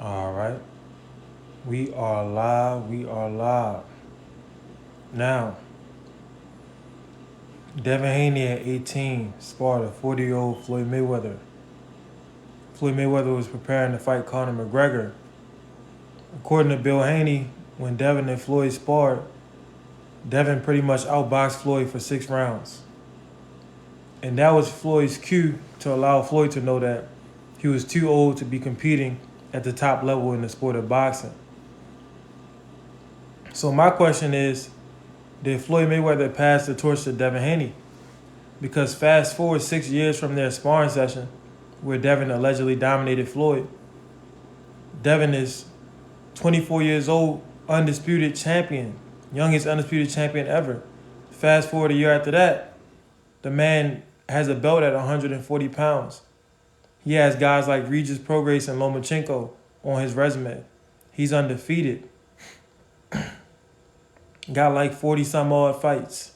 All right. We are live. We are live. Now, Devin Haney at 18 sparred a 40-year-old Floyd Mayweather. Floyd Mayweather was preparing to fight Conor McGregor. According to Bill Haney, when Devin and Floyd sparred, Devin pretty much outboxed Floyd for 6 rounds. And that was Floyd's cue to allow Floyd to know that he was too old to be competing at the top level in the sport of boxing. So my question is, did Floyd Mayweather pass the torch to Devin Haney? Because fast forward 6 years from their sparring session, where Devin allegedly dominated Floyd, Devin is 24 years old, undisputed champion, youngest undisputed champion ever. Fast forward a year after that, the man has a belt at 140 pounds. He has guys like Regis Prograis and Lomachenko on his resume. He's undefeated. Got like 40 some odd fights.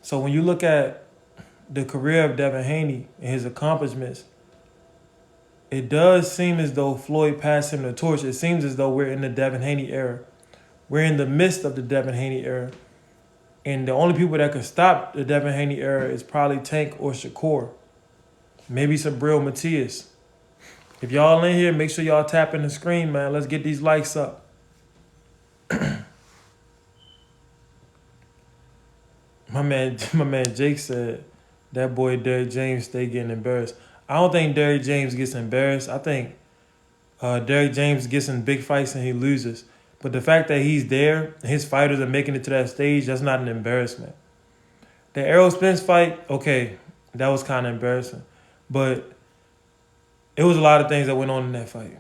So when you look at the career of Devin Haney and his accomplishments, it does seem as though Floyd passed him the torch. It seems as though we're in the Devin Haney era. We're in the midst of the Devin Haney era. And the only people that could stop the Devin Haney era is probably Tank or Shakur. Maybe Sabril Matias. If y'all in here, make sure y'all tapping the screen, man. Let's get these likes up. My man Jake said that boy Derrick James stay getting embarrassed. I don't think Derrick James gets embarrassed. I think Derrick James gets in big fights and he loses. But the fact that he's there and his fighters are making it to that stage, that's not an embarrassment. The Errol Spence fight, okay, that was kind of embarrassing. But it was a lot of things that went on in that fight.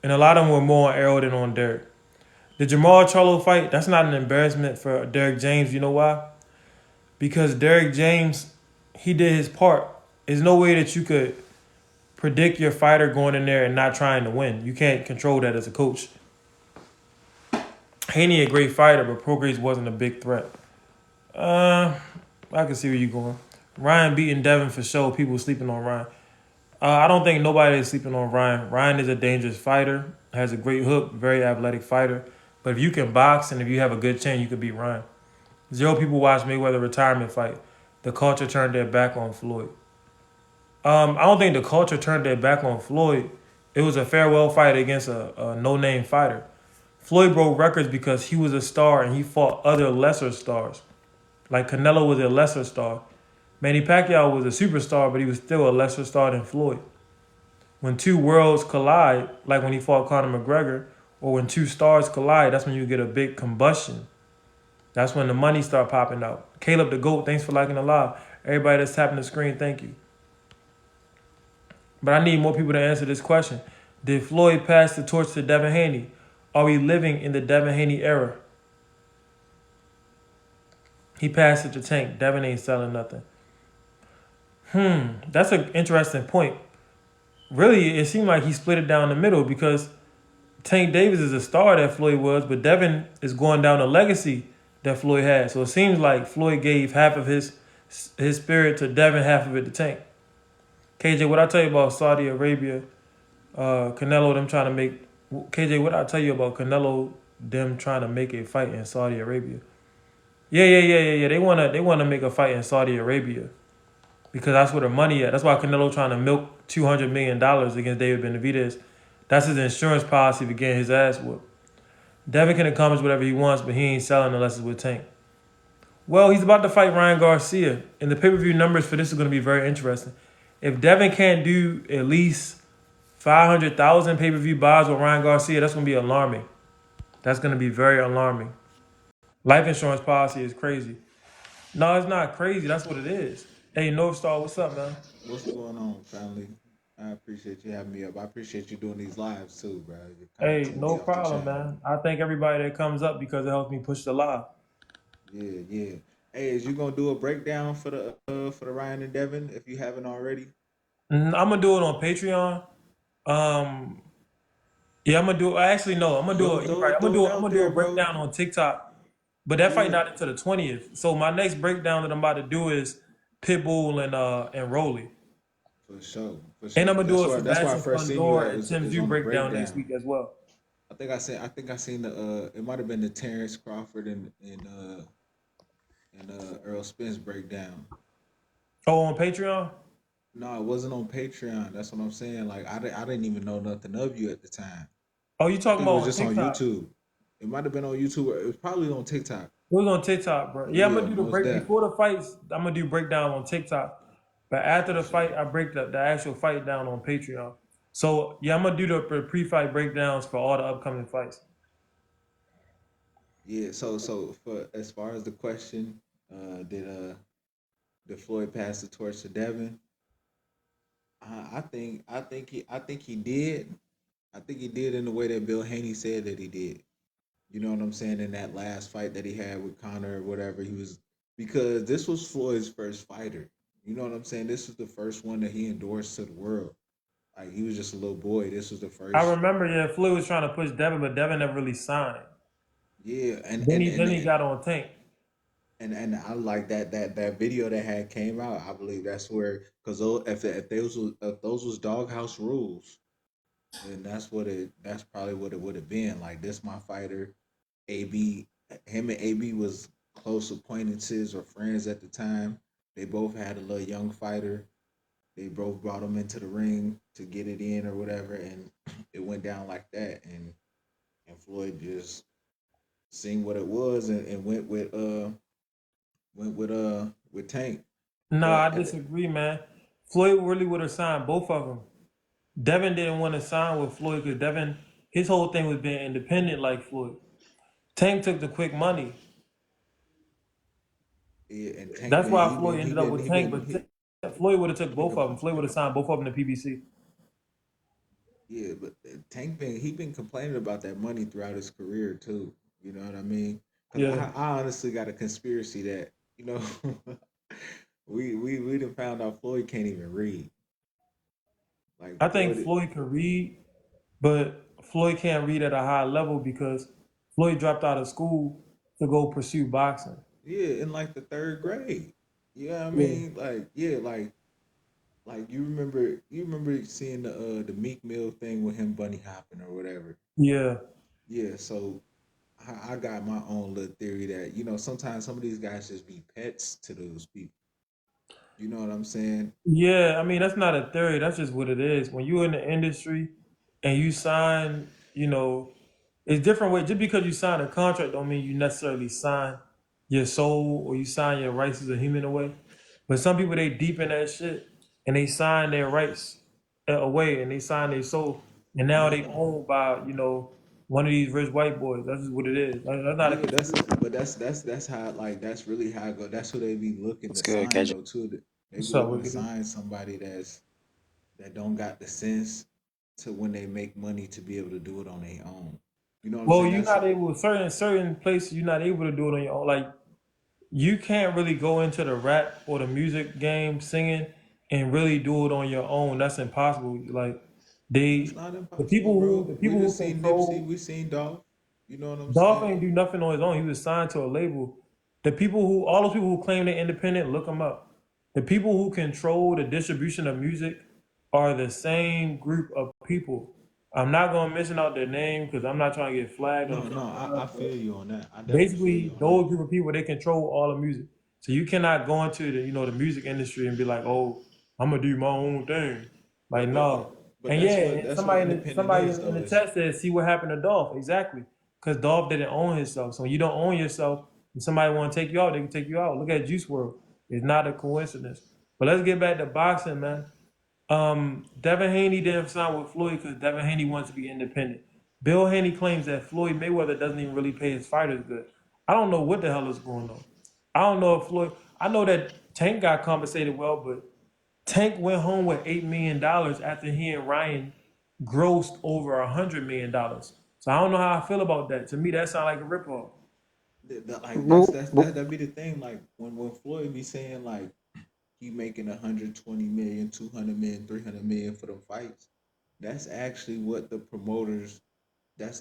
And a lot of them were more on Errol than on Derrick. The Jamal Charlo fight, that's not an embarrassment for Derrick James. You know why? Because Derrick James, he did his part. There's no way that you could predict your fighter going in there and not trying to win. You can't control that as a coach. Haney a great fighter, but Prograis wasn't a big threat. I can see where you're going. Ryan beating Devin for sure. People sleeping on Ryan. I don't think nobody is sleeping on Ryan. Ryan is a dangerous fighter, has a great hook, very athletic fighter. But if you can box and if you have a good chin, you could beat Ryan. 0 people watched Mayweather retirement fight. The culture turned their back on Floyd. I don't think the culture turned their back on Floyd. It was a farewell fight against a no-name fighter. Floyd broke records because he was a star and he fought other lesser stars. Like Canelo was a lesser star. Manny Pacquiao was a superstar, but he was still a lesser star than Floyd. When two worlds collide, like when he fought Conor McGregor, or when two stars collide, that's when you get a big combustion. That's when the money start popping out. Caleb the GOAT, thanks for liking the live. Everybody that's tapping the screen, thank you. But I need more people to answer this question. Did Floyd pass the torch to Devin Haney? Are we living in the Devin Haney era? He passed it to Tank. Devin ain't selling nothing. That's an interesting point. Really, it seemed like he split it down the middle because Tank Davis is a star that Floyd was, but Devin is going down the legacy that Floyd had. So it seems like Floyd gave half of his spirit to Devin, half of it to Tank. KJ, what I tell you about Saudi Arabia, Canelo, them trying to make... KJ, what I tell you about Canelo, them trying to make a fight in Saudi Arabia? Yeah. They wanna make a fight in Saudi Arabia because that's where the money at. That's why Canelo trying to milk $200 million against David Benavidez. That's his insurance policy for getting his ass whooped. Devin can accomplish whatever he wants, but he ain't selling unless it's with Tank. Well, he's about to fight Ryan Garcia, and the pay-per-view numbers for this is going to be very interesting. If Devin can't do at least 500,000 pay-per-view buys with Ryan Garcia, that's going to be alarming. That's going to be very alarming. Life insurance policy is crazy. No, it's not crazy. That's what it is. Hey, North Star, what's up, man? What's going on, family? I appreciate you having me up. I appreciate you doing these lives too, bro. You're kind of Hey, took no me off the problem, channel. man. I thank everybody that comes up because it helps me push the live. Yeah. Hey, is you gonna do a breakdown for the Ryan and Devin if you haven't already? I'm gonna do it on Patreon. Um, yeah, I'm gonna do. Actually, no, I'm gonna do it. You're right. Throw it I'm out gonna do a there, bro. breakdown on TikTok. But that fight Yeah, not until the 20th. So my next breakdown that I'm about to do is Pitbull and Rolly. for And I'm sure. gonna do a That's where I Sebastian first seen you Fundora at and Tim is View on the breakdown next breakdown. week as well. I think I seen the it might have been the Terrence Crawford and Earl Spence breakdown. Oh, on Patreon? No, it wasn't on Patreon. That's what I'm saying. Like I didn't even know nothing of you at the time. Oh, you I talking think it about was on just on TikTok? YouTube. It might have been on YouTube. Or it was probably on TikTok. It was on TikTok, bro. Yeah, I'm Yeah, gonna do the most break deaf before the fights. I'm gonna do breakdown on TikTok, but after for the fight, sure. I break the actual fight down on Patreon. So yeah, I'm gonna do the pre-fight breakdowns for all the upcoming fights. Yeah. So for as far as the question, did Floyd pass the torch to Devin? I think he did. I think he did in the way that Bill Haney said that he did. You know what I'm saying? In that last fight that he had with Connor or whatever, he was because this was Floyd's first fighter. You know what I'm saying? This was the first one that he endorsed to the world. Like he was just a little boy. This was the I first. remember, yeah, Floyd was trying to push Devin, but Devin never really signed. Yeah, Then he got on Tank. and I like that video that had came out. I believe that's where because if those was doghouse rules, then that's probably what it would have been. Like this, my fighter, AB, him and AB was close acquaintances or friends at the time. They both had a little young fighter. They both brought him into the ring to get it in or whatever, and it went down like that. And Floyd just seen what it was and went with Tank. No, I But at the, disagree, man. Floyd really would have signed both of them. Devin didn't want to sign with Floyd because Devin, his whole thing was being independent like Floyd. Tank took the quick money. yeah, and Tank That's been why Floyd ended up with Tank, but Floyd would have he took been both of them. compl- Floyd would have signed both of them to PBC. yeah, but Tank been complaining about that money throughout his career too. You know what I mean? Because Yeah, I honestly got a conspiracy that we done found out Floyd can't even read. Like I think Floyd, Floyd could read, but Floyd can't read at a high level because Floyd dropped out of school to go pursue boxing. yeah, in like the third grade. You know what I Yeah, mean? Like yeah, like you remember seeing the Meek Mill thing with him bunny hopping or whatever. yeah, Yeah, so I got my own little theory that sometimes some of these guys just be pets to those people. You know what I'm saying? yeah. I mean, that's not a theory. That's just what it is. When you're in the industry and you sign, it's different way. Just because you sign a contract don't mean you necessarily sign your soul or you sign your rights as a human away. But some people they deep in that shit and they sign their rights away and they sign their soul and now they owned by one of these rich white boys. That's just what it is. That's not a Yeah, conspiracy. that's how like that's really how it go. That's who they be looking What's to good, sign KJ? though too. They be What's up looking to with it? sign somebody that don't got the sense to when they make money to be able to do it on their own. You know what I'm Well, saying? you're That's not able certain places you're not able to do it on your own. Like you can't really go into the rap or the music game singing and really do it on your own. That's impossible. Like that's they not the impossible, people who bro. the We people who just seen Nipsey, control we seen Dolph. You know what I'm Dolph saying? ain't do nothing on his own. He was signed to a label. The people who all those people who claim they're independent, look them up. The people who control the distribution of music are the same group of people. I'm not gonna mention out their name because I'm not trying to get flagged or No, something like I that, feel but you on that. I definitely feel you basically on that. those group of people they control all the music. So you cannot go into the music industry and be like, oh, I'm gonna do my own thing. Like But no. but And yeah, and that's what independent somebody is in though. the Is chat said, see what happened to Dolph. Exactly. Because Dolph didn't own himself. So when you don't own yourself and somebody want to take you out, they can take you out. Look at Juice World. It's not a coincidence. But let's get back to boxing, man. Devin Haney didn't sign with Floyd because Devin Haney wants to be independent. Bill Haney claims that Floyd Mayweather doesn't even really pay his fighters good. I don't know what the hell is going on. I don't know if Floyd. I know that Tank got compensated well, but Tank went home with $8 million after he and Ryan grossed over $100 million. So I don't know how I feel about that. To me, that sounds like a ripoff. like Boop, boop. that be the thing. Like when Floyd be saying like he making 120 million, 200 million, 300 million for them fights. That's actually what the promoters. That's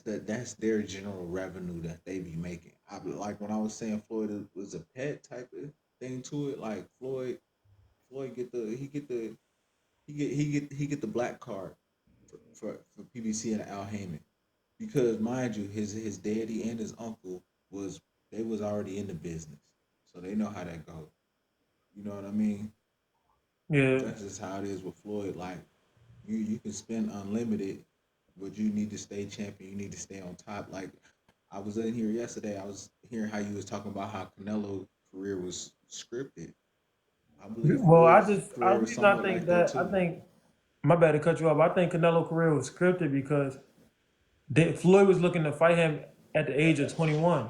their general revenue that they be making. Like when I was saying Floyd was a pet type of thing to it. Like Floyd get the he get the black card for PBC and Al Heyman because mind you, his daddy and his uncle they was already in the business, so they know how that goes. You know what I mean? Yeah. That's just how it is with Floyd. Like you can spend unlimited, but you need to stay champion. You need to stay on top. Like I was in here yesterday. I was hearing how you was talking about how Canelo career was scripted. I believe Well, Floyd's I career was reason I somewhat think like that that I too. think my bad to cut you off. I think Canelo career was scripted because Floyd was looking to fight him at the age of 21.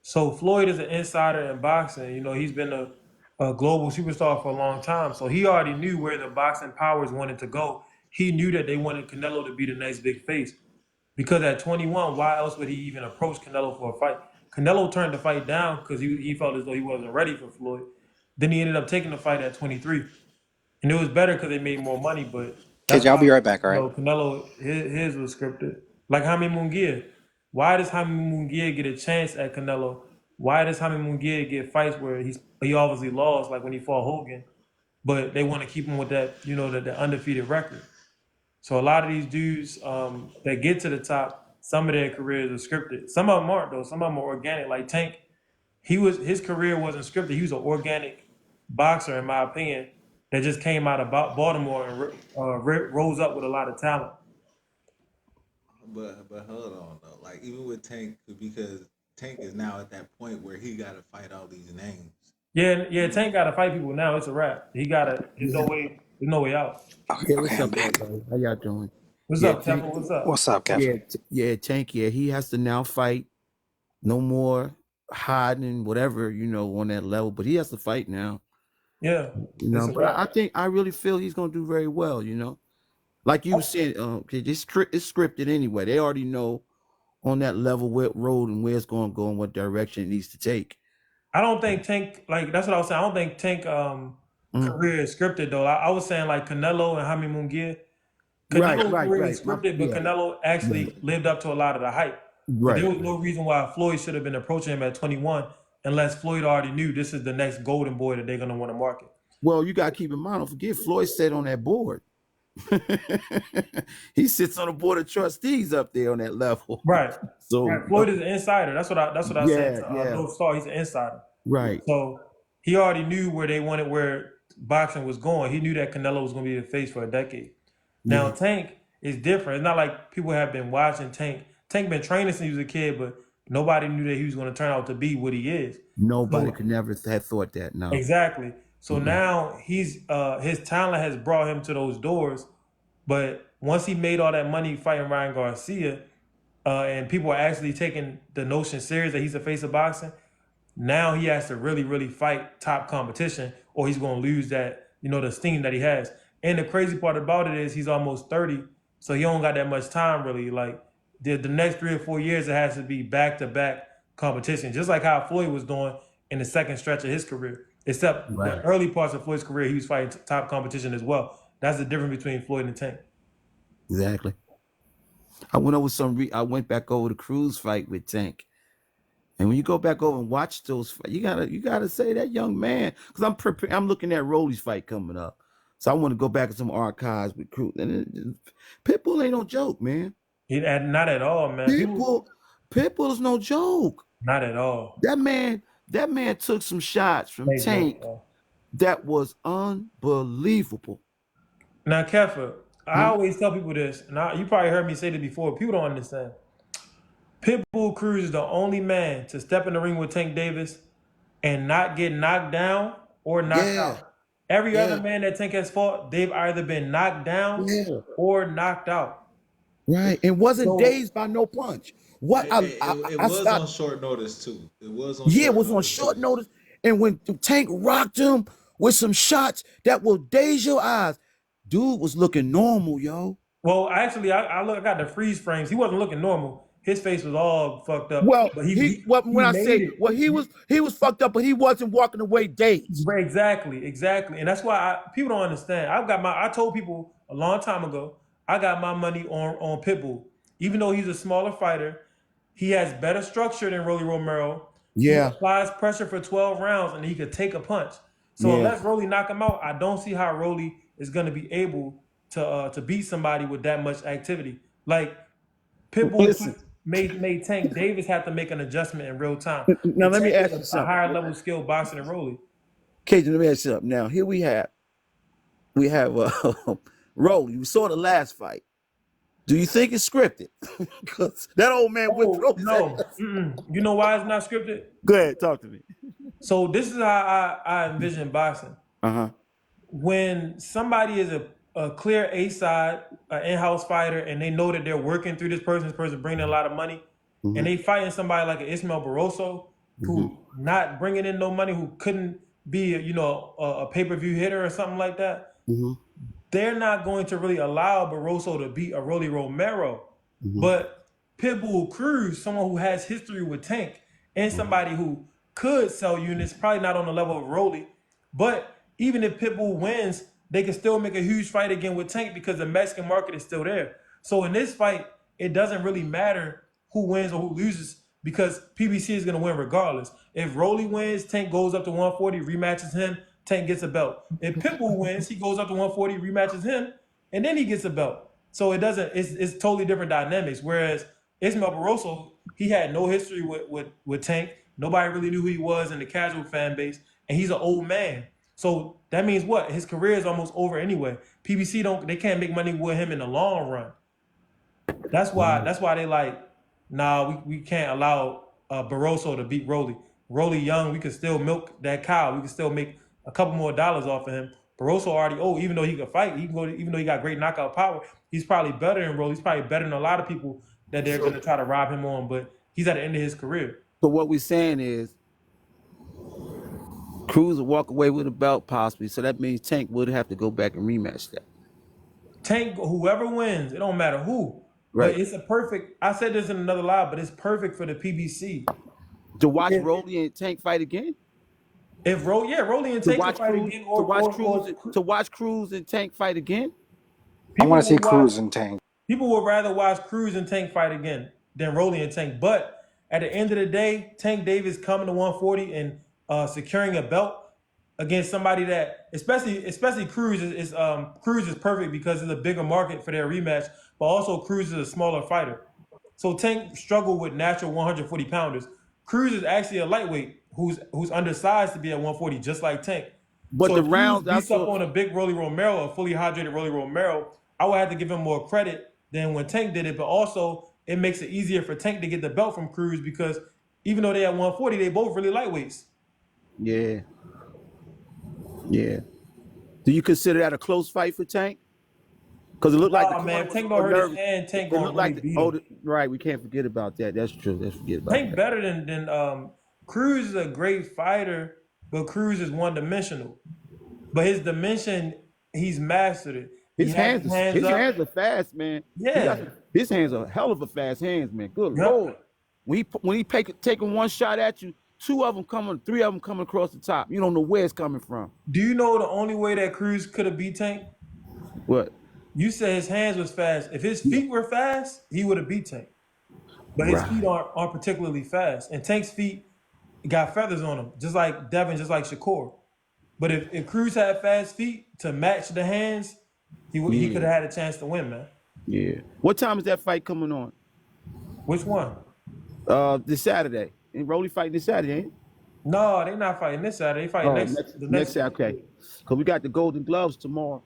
So Floyd is an insider in boxing. You know, he's been a global superstar for a long time. So he already knew where the boxing powers wanted to go. He knew that they wanted Canelo to be the next big face. Because at 21, why else would he even approach Canelo for a fight? Canelo turned the fight down because he felt as though he wasn't ready for Floyd. Then he ended up taking the fight at 23. And it was better because they made more money, but that's KJ, I'll be why right back, all right? Canelo his was scripted. Like Jaime Munguia. Why does Jaime Munguia get a chance at Canelo? Why does Jaime Munguia get fights where he obviously lost, like when he fought Hogan, but they want to keep him with that, the undefeated record. So a lot of these dudes that get to the top, some of their careers are scripted. Some of them aren't though. Some of them are organic. Like Tank, his career wasn't scripted. He was an organic boxer, in my opinion, that just came out of Baltimore and rose up with a lot of talent. But hold on though. Like even with Tank, because Tank is now at that point where he got to fight all these names. Yeah, yeah. You Tank got to fight people now. It's a wrap. He got to. There's no Yeah, way. There's no way out. Okay, yeah. okay, What's I'm up, back. everybody? How y'all doing? What's Yeah, up, Tank. Temple? What's up? What's up, Kev? Yeah, Tank. Yeah, he has to now fight. No more hiding and whatever, on that level. But he has to fight now. Yeah, it's a But wrap. I think I really feel he's gonna do very well. Like you said, okay, it's scripted anyway. They already know on that level what road and where it's gonna go and what direction it needs to take. I don't think Tank like that's what I was saying. I don't think Tank Mm. career is scripted though. I was saying like Canelo and Jaime Munguia. Right, Canelo right, career is right. scripted, but Yeah, Canelo right, actually lived up to a lot of the hype. But there right, was no right. reason why Floyd should have been approaching him at 21 unless Floyd already knew this is the next golden boy that they're gonna want to market. Well, you gotta keep in mind. Don't forget, Floyd sat on that board. He sits on the board of trustees up there on that level. Right. So Right. Floyd is an insider. That's what I said yeah, to yeah, North Star. He's an insider. right. So he already knew where boxing was going. He knew that Canelo was going to be the face for a decade. Now Yeah, Tank is different. It's not like people have been watching Tank. Tank been training since he was a kid, but nobody knew that he was going to turn out to be what he is. nobody So could never have thought that. No. exactly. So Mm-mm. now his talent has brought him to those doors. But once he made all that money fighting Ryan Garcia, and people are actually taking the notion serious that he's the face of boxing, now he has to really, really fight top competition, or he's going to lose that, the steam that he has. And the crazy part about it is he's almost 30, so he don't got that much time really. Like the next 3 or 4 years, it has to be back to back competition, just like how Floyd was doing in the second stretch of his career. Except the Right. early parts of Floyd's career, he was fighting top competition as well. That's the difference between Floyd and Tank. Exactly. I went back over the Cruz fight with Tank. And when you go back over and watch those, you gotta say that young man, because I'm looking at Rolly's fight coming up, so I want to go back to some archives with Cruz. And Pitbull ain't no joke, man. Not at all, man. People, Pitbull, Pitbull is no joke. not at all. That man took some shots from They joke, Tank bro. that was unbelievable. Now, Keffa, I Huh? always tell people this, and you probably heard me say this before. People don't understand. Pitbull Cruz is the only man to step in the ring with Tank Davis and not get knocked down or knocked Yeah, out. Every other yeah, man that Tank has fought, they've either been knocked down yeah. or knocked out. Right. And wasn't So dazed by no punch. What It I was stopped. on short notice too. It was on Yeah, it short was on notice short too. notice. And when the Tank rocked him with some shots that will daze your eyes, dude was looking normal, yo. Well, actually, I got the freeze frames. He wasn't looking normal. His face was all fucked up, Well, but he when I made say it. well, he was fucked up, but he wasn't walking away dazed. Right, exactly, and that's why people don't understand. I told people a long time ago, I got my money on Pitbull. Even though he's a smaller fighter, he has better structure than Rolly Romero. He Yeah, applies pressure for 12 rounds, and he could take a punch. So yeah, unless Rolly knock him out, I don't see how Rolly is going to be able to beat somebody with that much activity. Like Pitbull Listen, made Tank Davis have to make an adjustment in real time. now And let me Tank is ask you a something. higher level skill boxer than Rolly. Cajun, let me ask you something. Now here we have Rolly. You saw the last fight. Do you think it's scripted? Because that old man whipped Oh Rolly's no! ass. You know why it's not scripted? Go ahead, talk to me. So this is how I envision boxing. Uh-huh. When somebody is a clear A side, an in-house fighter, and they know that they're working through this person bringing in a lot of money, and Mm-hmm. they fighting somebody like an Ismael Barroso, Mm-hmm. who not bringing in no money, who couldn't be a pay-per-view hitter or something like that, Mm-hmm. they're not going to really allow Barroso to beat a Rolly Romero. Mm-hmm. But Pitbull Cruz, someone who has history with Tank, and somebody who could sell units, probably not on the level of Rolly. But even if Pitbull wins, they can still make a huge fight again with Tank because the Mexican market is still there. So in this fight, it doesn't really matter who wins or who loses because PBC is going to win regardless. If Rolly wins, Tank goes up to 140, rematches him, Tank gets a belt. If Pitbull wins, he goes up to 140, rematches him, and then he gets a belt. So it doesn't. It's totally different dynamics. Whereas Ismael Barroso, he had no history with Tank. Nobody really knew who he was in the casual fan base, and he's an old man. So that means what? His career is almost over anyway. PBC they can't make money with him in the long run. That's why they like, nah, we can't allow Barroso to beat Rolly. Rolly young, we could still milk that cow. We could still make a couple more dollars off of him. Barroso already old, even though he could fight, he can go. Even though he got great knockout power, he's probably better than Rolly. He's probably better than a lot of people that they're going to try to rob him on. But he's at the end of his career. So what we're saying is Cruz will walk away with a belt possibly. So that means Tank would have to go back and rematch that. Tank, whoever wins, it don't matter who. But Right. it's a perfect. I said this in another live, but it's perfect for the PBC. To watch If, Rolly and Tank fight again? Rolly and To Tank can watch fight Cruz again, to or watch or Cruz or to watch Cruz and Tank fight again? I want people to see will watch. Cruz and Tank. People would rather watch Cruz and Tank fight again than Rolly and Tank. But at the end of the day, Tank Davis coming to 140 and securing a belt against somebody that, especially Cruz Cruz is perfect because it's a bigger market for their rematch. But also Cruz is a smaller fighter. So Tank struggled with natural 140 pounders. Cruz is actually a lightweight who's undersized to be at 140, just like Tank. But So the if Cruz rounds I beats up saw on a big Rolly Romero, a fully hydrated Rolly Romero, I would have to give him more credit than when Tank did it. But also, it makes it easier for Tank to get the belt from Cruz because even though they at 140, they both really lightweights. yeah. Yeah. Do you consider that a close fight for Tank? Because it looked like the Nah, corner man, was a Tank little don't hurt his nervous. hand. Tank It gonna looked really like beat him. right. We can't forget about that. That's true. Let's forget about Tank that. better than Cruz is a great fighter, but Cruz is one dimensional. But his dimension, he's mastered it. He has his hands His up. hands are fast, man. Yeah. His hands are hell of a fast hands, man. Good Lord. Yep. When he taking one shot at you, three of them coming across the top. You don't know where it's coming from. Do you know the only way that Cruz could have beat Tank? What? You said his hands was fast. If his Yeah. feet were fast, he would have beat Tank. But his feet Right. aren't particularly fast. And Tank's feet got feathers on them, just like Devin, just like Shakur. But if Cruz had fast feet to match the hands, he could Yeah. have had a chance to win, man. Yeah. What time is that fight coming on? Which one? This Saturday. And Rolly fighting this Saturday, ain't it? No, they're not fighting this Saturday. They fight Oh, next next the next next. Saturday. Okay. Because we got the Golden Gloves tomorrow.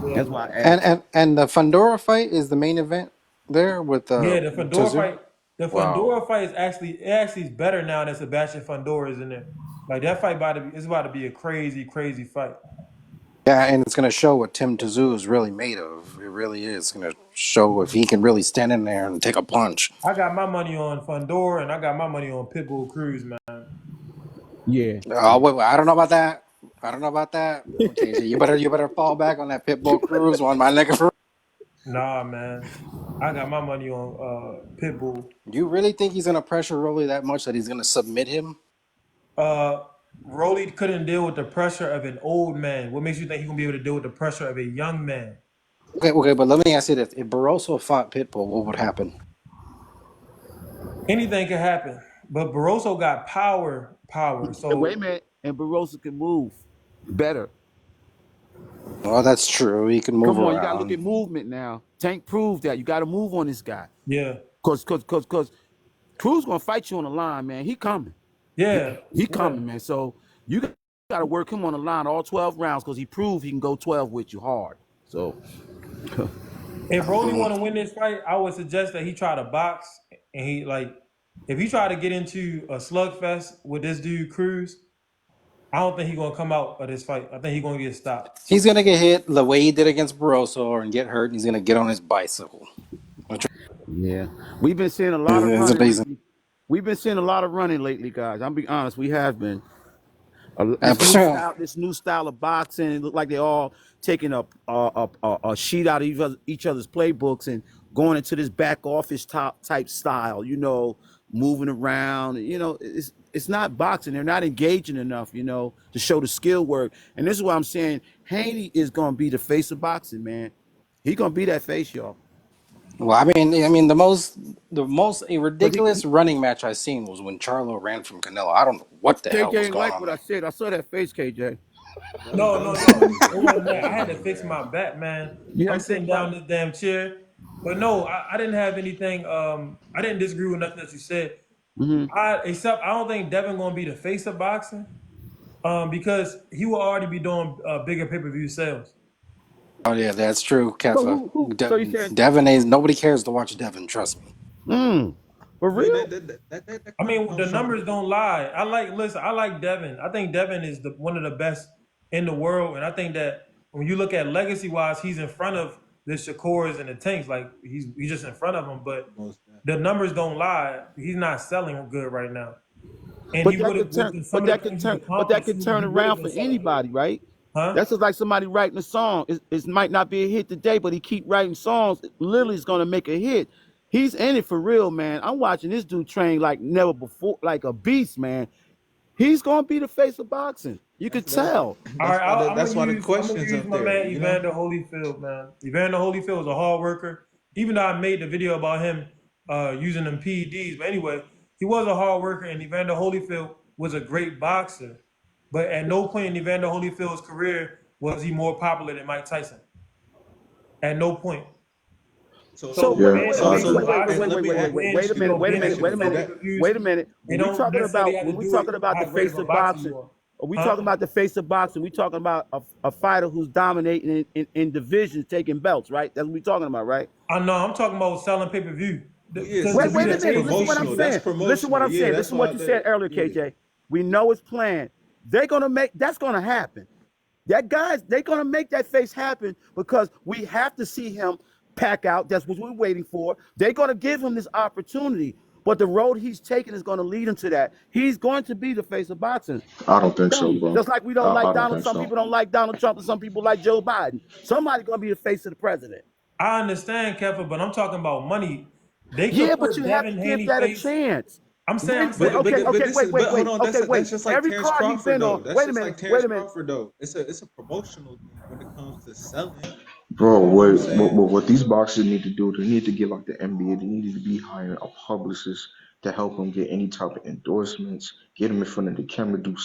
Yeah, That's why I And asked. and the Fundora fight is the main event there with yeah. The Fedor Tazu. fight. The Wow. Fedor fight is better now that Sebastian Fedor is in there. Like that fight about to be a crazy, crazy fight. Yeah, and it's gonna show what Tim Tazu is really made of. It really is gonna show if he can really stand in there and take a punch. I got my money on Fedor and I got my money on Pitbull Cruz, man. Yeah. Oh wait, I don't know about that. I don't know about that. Okay, so you better fall back on that Pitbull Cruise one, my nigga. For Nah, man. I got my money on Pitbull. you really think he's gonna pressure Rolly that much that he's gonna submit him? Uh Rolly couldn't deal with the pressure of an old man. What makes you think he's gonna be able to deal with the pressure of a young man? Okay, but let me ask you this: if Barroso fought Pitbull, what would happen? Anything can happen. But Barroso got power. And wait a So minute. And Barossa can move better. Well, that's true. He can move Come on, you got to look around. at movement now. Tank proved that. You got to move on this guy. Yeah. Cause Cruz gonna fight you on the line, man. He coming. Yeah. He Yeah. coming, man. So you got to work him on the line all 12 rounds because he proved he can go 12 with you hard. So If Rolly want to win this fight, I would suggest that he try to box and if he try to get into a slugfest with this dude Cruz, I don't think he's gonna come out of this fight. I think he's gonna get stopped. He's gonna get hit the way he did against Barroso and get hurt. And he's gonna get on his bicycle. yeah, we've been seeing a lot of It's running amazing. lately. We've been seeing a lot of running lately, guys. I'm be honest, we have been. This new style of boxing. It looked like they all taking a sheet out of each other's playbooks and going into this back office type style. You know, moving around. You know, it's not boxing. They're not engaging enough. You know, to show the skill work. And this is why I'm saying Haney is gonna be the face of boxing, man. He's gonna be that face, y'all. Well, I mean, the most Cause ridiculous running match I've seen was when Charlo ran from Canelo. I don't know what the hell KJ was ain't going like on what I there. said. I saw that face, KJ. No, That no, was no. funny, It bro. wasn't that. I had to fix my back, man. You had I'm to fix sitting what? down in this damn chair. But no, I didn't have anything. I didn't disagree with nothing that you said. Mm-hmm. Except I don't think Devin gonna be the face of boxing. Because he will already be doing bigger pay-per-view sales. Oh yeah, that's true, So Kefa. who? So you said, Devin is nobody cares to watch Devin. Trust me. for I mean, real? that I kind of mean, the comes from. numbers don't lie. I like Devin. I think Devin is one of the best in the world, and I think that when you look at legacy wise, he's in front of the Shakurs and the Tanks. Like he's just in front of them. But Most the numbers don't lie. He's not selling good right now, and he But would that have could turn, with some but of the that could things he's turn, but that accomplished. could turn He would have around been for selling good, anybody, right? huh? That's just like somebody writing a song. It might not be a hit today, but he keep writing songs. Literally, is gonna make a hit. He's in it for real, man. I'm watching this dude train like never before, like a beast, man. He's gonna be the face of boxing. You could that's tell. All right, that's why the I'm gonna questions use up my there. man You know. Evander Holyfield, man. Evander Holyfield is a hard worker. Even though I made the video about him using them PEDs, but anyway, he was a hard worker, and Evander Holyfield was a great boxer. But at no point in Evander Holyfield's career was he more popular than Mike Tyson. At no point. So So So for wait, Yeah, men wait, to wait, make I it wait, agree. wait, wait, boxing, wait, let wait, me wait, or wait, let men, me wait a ask you minute, this wait a men minute, to question. wait a sell Would minute, that pay-per-views, wait a minute. they When we don't talking necessarily about have to when we do it talking about the how great face of a of boxer boxing, you are. we Huh? talking about the face of boxing. We talking about a fighter who's dominating in divisions, taking belts, right? That's what we talking about, right? I know. I'm talking about selling pay per view. Yeah, Because so to Wait, be wait the a that's minute. face, Listen what I'm promotional. That's saying. Listen what promotional. I'm Yeah, saying. that's Listen why what you said earlier, yeah. KJ. We know it's planned. They're gonna make that's gonna happen. They're gonna make that face happen because we have to see him pack out. That's what we're waiting for. They're gonna give him this opportunity, but the road he's taking is gonna lead him to that. He's going to be the face of boxing. I don't think Tell so, you. bro. Just like we don't I like don't Donald. think Some so. people don't like Donald Trump, and some people like Joe Biden. Somebody's gonna be the face of the president. I understand, Kevin, but I'm talking about money. They could Yeah, but put you have to Devin give Haney that a face. chance. I'm But saying, but but Okay, this is but hold wait. on. Okay, That's wait. just like Every Terrence card he's Crawford been though. on. That's Wait a just minute. like Wait Terrence a minute. Crawford though. It's a promotional thing when it comes to selling. Bro, You know what I'm what, saying? what these boxers need to do, they need to get like the NBA. They need to be hiring a publicist to help them get any type of endorsements, get them in front of the camera, do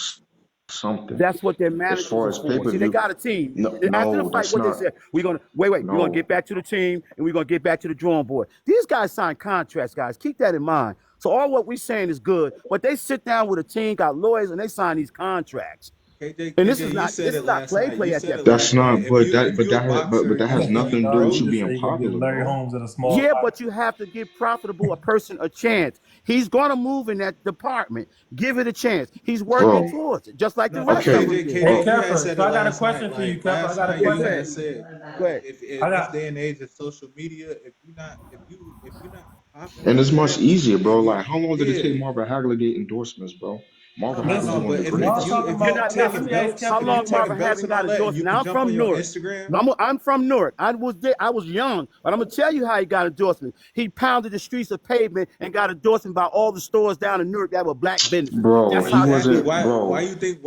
something. That's what their As managers far are as pay for. per See, they view, got a team. no, And after the no, fight, that's what they not. said, we're gonna wait. We're gonna get No, back to the team and we're gonna get back to the drawing board. These guys sign contracts, guys. Keep that in mind. So all what we're saying is good, but they sit down with a team, got lawyers, and they sign these contracts. And KJ, you said this is it not last night. You play at said that it point. that's last night. not. But If you a boxer, that has and you nothing to do with broke, you just being say you're gonna give popular, Larry bro. Holmes at a small Yeah, fight. but you have to give profitable a person a chance. He's gonna move in that department. Give it a chance. He's working Bro, towards it, just like the no, but rest of okay, them KJ, did. Hey, you had Keffer, said so it I got a last night. question for you, Like Keffer. I last got a night, Yeah, you go question. had ahead. said Go ahead. if I in this got day and age of social media, if you're not popping and like it's much that, easier, bro. and Like, how long did it take yeah, Marvin Hagler to get endorsements, bro? Marvin Hagler's no. listen. one of But the Y'all greats. talking if You're you about? not Let me taking listening. ask belts, How Keffer if you this long taking Marvin question. belts Having and got all that, and endorsed? you Now can I'm jump from on your Newark. Instagram, I'm from Newark. I was there. I was young, but I'm gonna tell you how he got endorsement. He pounded the streets of pavement and got endorsement by all the stores down in Newark that were black businesses. Bro, That's he how he exactly. did wasn't, it. Why you think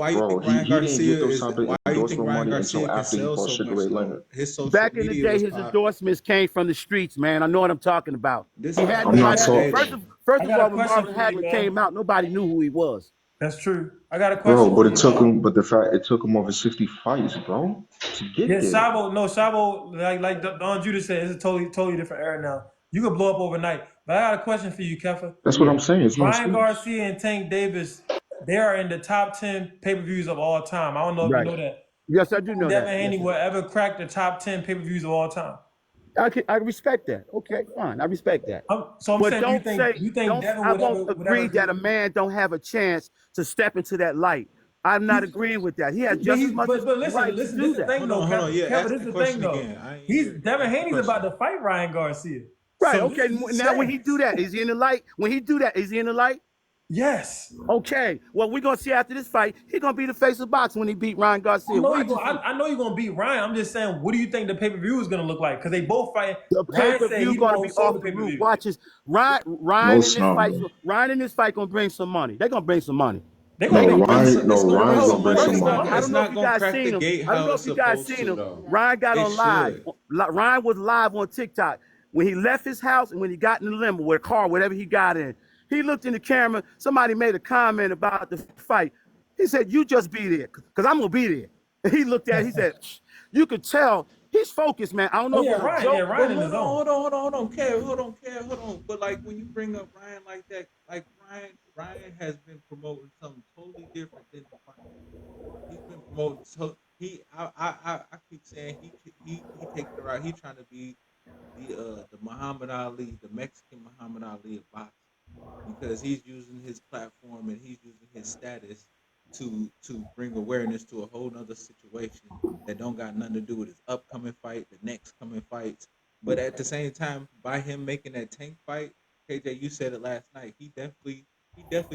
Ryan he didn't Garcia get those is type of why you think endorsement Ryan money Garcia until can after he sell fought so Sugar much Ray though? Leonard. His social Back in the media day, was his popping. endorsements came from the streets, man. I know what I'm talking about. This He is had I'm Hey, not nobody. Keffer, talking. hey, First I of got a all, when question Marvin for you, Hagler man. came out, nobody knew who he was. That's true. I got a bro. question But for it you took though. him. But the fact it took him over 60 fights, bro, to Yeah, get there. Shabo, no, Shabo, like Don Judah said, it's a totally different era now. You could blow up overnight. But I got a question for you, Kefa. That's what I'm saying. It's no Ryan excuse. Garcia and Tank Davis, they are in the top 10 pay-per-views of all time. I don't know if you Right. know that. Yes, I do know Devin that. Yes, Haney sir. will ever crack the top 10 pay-per-views of all time. I respect that. Okay, fine. I respect that. So I'm But saying, don't say do you think don't. Devin I would won't ever agree that be? a man don't have a chance to step into that light. I'm not agreeing with that. He has But just as much as listen, right to this do is the that. thing Hold though, on, hold on. Yeah, Kevin. ask This is that the thing question though. again. I ain't He's hear. Devin Ask the Haney's about question. to fight Ryan Garcia. Right. So this Okay. is his Now when he do chance. that, is he in the light? When he do that, is he in the light? Yes. Okay. Well, we're gonna see after this fight. He gonna be the face of boxing when he beat Ryan Garcia. Watch and see. I know you're gonna beat Ryan. I'm just saying, what do you think the pay-per-view is gonna look like? Because they both fight. The pay Ryan per said view he the gonna one who be sold off the the roof. pay-per-view. Watch his No, Ryan in it's this not, fight. bro. Ryan in this fight gonna bring some money. They're gonna bring some money. They're gonna No, bring No, money. it's Ryan. it's No, gonna bring Ryan's Bro, gonna some bring they're money. gonna some It's bring money. not I money. it's don't know not if you gonna guys crack seen the him. gate I don't how know it's if you guys supposed seen to him. though. Ryan got It on live. should. Ryan was live on TikTok when he left his house and when he got in the limo with a car, whatever he got in. He looked in the camera. Somebody made a comment about the fight. He said, "You just be there, cause I'm gonna be there." And he looked at it. He said, "You could tell he's focused, man. I don't Oh know if it yeah, was a Ryan. Yeah, joke." But Ryan in the hold on, zone. hold on, hold on, hold on, Kev, hold on. But like when you bring up Ryan like that, like Ryan has been promoting something totally different than the fight. He's been promoting so I keep saying he taking the right. He trying to be the Muhammad Ali, the Mexican Muhammad Ali of boxing, because he's using his platform and he's using his status to bring awareness to a whole nother situation that don't got nothing to do with his upcoming fight, the next coming fights. But at the same time, by him making that Tank fight, KJ, you said it last night. He definitely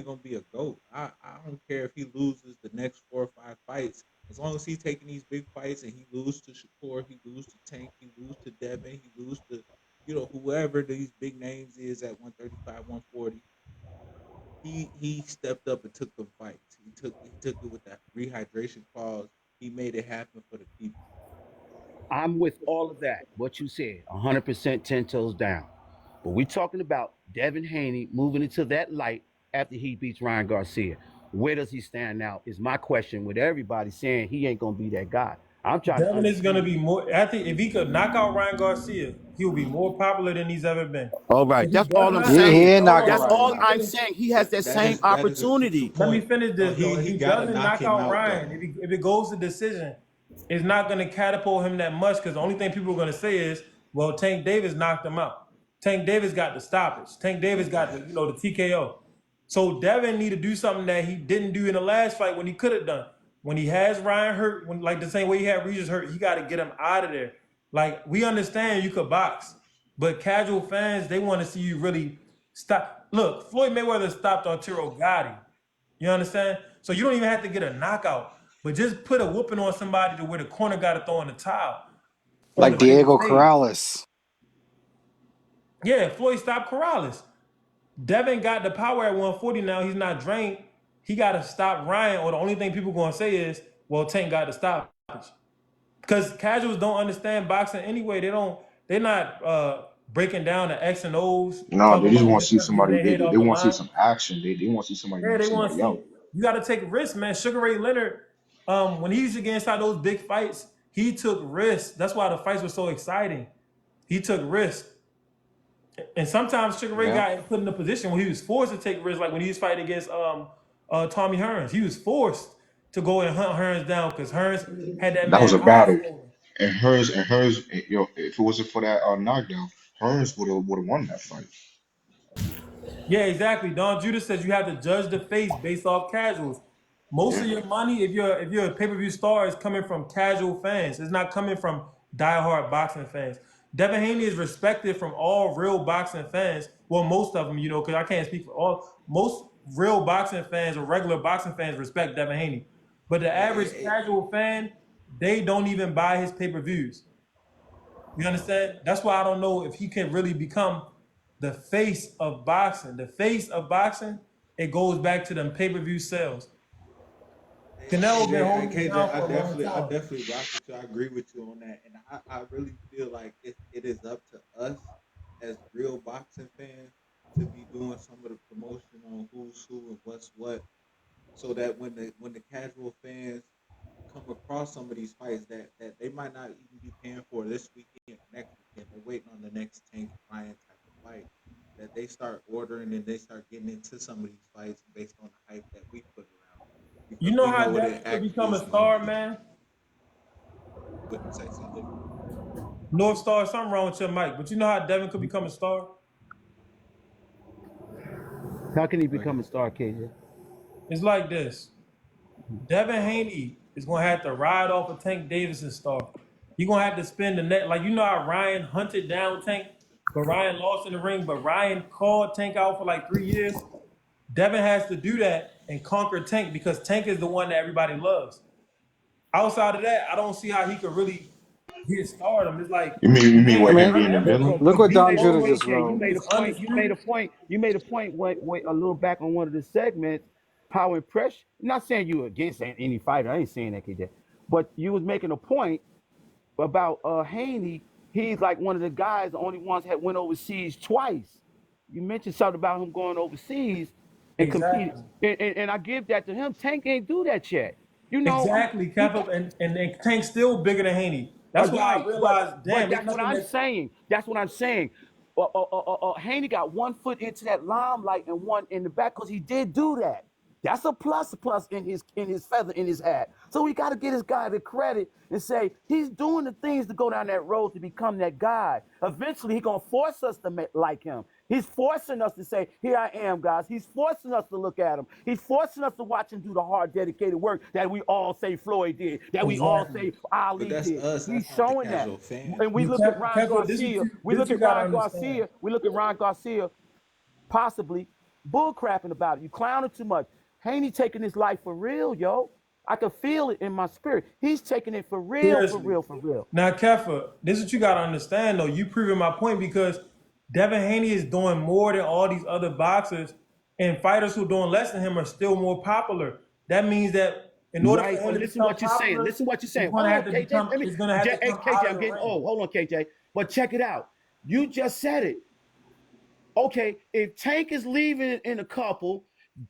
gonna be a GOAT. I don't care if he loses the next 4 or 5 fights, as long as he's taking these big fights and he lose to Shakur, he lose to Tank, he lose to Devin, he lose to whoever these big names is at 135, 140. He stepped up and took the fights. He took it with that rehydration clause. He made it happen for the people. I'm with all of that. What you said, 100% 10 toes down. But we're talking about Devin Haney moving into that light after he beats Ryan Garcia. Where does he stand now? Is my question. With everybody saying he ain't gonna be that guy, I'm trying to Devin is gonna understand. be more. I think if he could knock out Ryan Garcia, he will be more popular than he's ever been. All right, If he that's does all I'm not, He saying. ain't hold knocking That's on, Ryan all out. I'm saying. He has that same That is a crucial opportunity. let me point. finish No, this though. If he he gotta doesn't knock knock him out out Ryan, though. if it goes to decision, it's not going to catapult him that much because the only thing people are going to say is, well, Tank Davis knocked him out. Tank Davis got the stoppage. Tank Davis got the TKO. So Devin need to do something that he didn't do in the last fight when he could have done. When he has Ryan hurt, when like the same way he had Regis hurt, he got to get him out of there. Like we understand you could box, but casual fans they want to see you really stop. Look, Floyd Mayweather stopped Arturo Gotti. You understand? So you don't even have to get a knockout, but just put a whooping on somebody to where the corner got to throw in the towel on the Like biggest Diego stage. Corrales. Yeah, Floyd stopped Corrales. Devin got the power at 140 now. He's not drained. He got to stop Ryan, or the only thing people going to say is, well, Tank got the stoppage. Because casuals don't understand boxing anyway. They're not breaking down the X and O's, No, they talking just about want to this see person getting somebody. their head They off the want to see line. some action. They want to see somebody Yeah, knock they want to somebody see. out. You got to take risks, man. Sugar Ray Leonard, when he used to get inside those big fights, he took risks. That's why the fights were so exciting. He took risks, and sometimes Sugar Ray Yeah. got put in a position where he was forced to take risks. Like when he was fighting against Tommy Hearns, he was forced to go and hunt Hearns down because Hearns had that That was man a eyes battle, swollen. and hers. If it wasn't for that knockdown, hers would have won that fight. Yeah, exactly. Don Judah says you have to judge the face based off casuals. Most Yeah, of your money, if you're a pay-per-view star, is coming from casual fans. It's not coming from diehard boxing fans. Devin Haney is respected from all real boxing fans. Well, most of them, because I can't speak for all. Most real boxing fans or regular boxing fans respect Devin Haney, but the average casual fan, they don't even buy his pay-per-views. You understand? That's why I don't know if he can really become the face of boxing. The face of boxing, it goes back to them pay-per-view sales. Canelo been KJ, holding it KJ, down for a long I time. definitely rock with you. I agree with you on that, and I really feel like it is up to us as real boxing fans to be doing some of the promotion on who's who and what's what. so that when the casual fans come across some of these fights that they might not even be paying for this weekend or next weekend, they're waiting on the next Tank Ryan type of fight. That they start ordering and they start getting into some of these fights based on the hype that we put around it. You Because know we how know what Devin it could actually become a is going to star, be. man? What you say, something? North Star, something wrong with your mic, but you know how Devin could become a star? How can he Go become ahead. a star, KJ? It's like this. Devin Haney is gonna have to ride off of Tank Davis's star. He gonna have to spend the net like you know how Ryan hunted down Tank, but Ryan lost in the ring, but Ryan called Tank out for like 3 years. Devin has to do that and conquer Tank because Tank is the one that everybody loves. Outside of that, I don't see how he could really get stardom. It's like You mean man, I what him mean, being in Devin Billy? look could what beat Don that Judah Oh, dude. just KJ, you wrote. made a He's point. You made a undisputed. point. You made a point. Wait, a little back on one of the segments. How impressed? Not saying you were against any fighter. I ain't saying that, KJ. But you was making a point about Haney. He's like one of the guys, the only ones that went overseas twice. You mentioned something about him going overseas and competing, Exactly. and I give that to him. Tank ain't do that yet. You know, Exactly, he Kappa, and Tank's still bigger than Haney. That's why I right, realized, but damn, it's that's what nothing I'm that saying. That's what I'm saying. Haney got 1 foot into that limelight and one in the back because he did do that. That's a plus in his feather in his hat. So we got to get this guy the credit and say he's doing the things to go down that road to become that guy. Eventually, he's gonna force us to like him. He's forcing us to say, "Here I am, guys." He's forcing us to look at him. He's forcing us to watch him do the hard, dedicated work that we all say Floyd did, that we all exactly. say But Ali that's did. us. He's That's not the showing that. casual fan, And we though. look at Ryan Kappa, Garcia. this you gotta understand. We look at Ryan Garcia possibly bull crapping about it. You clowning too much. Haney taking his life for real, yo. I can feel it in my spirit. He's taking it for real, for Seriously. real, for real. Now, Keffa, this is what you gotta understand though. You proving my point because Devin Haney is doing more than all these other boxers, and fighters who are doing less than him are still more popular. That means that in order for Right, him but to listen become what you're saying. popular, Listen what you're he's saying. gonna Hold have on, to KJ. become Let me, he's gonna have to hey, come KJ, out of I'm the getting ring. old. Hold on, KJ. But check it out. You just said it. Okay, if Tank is leaving in a couple,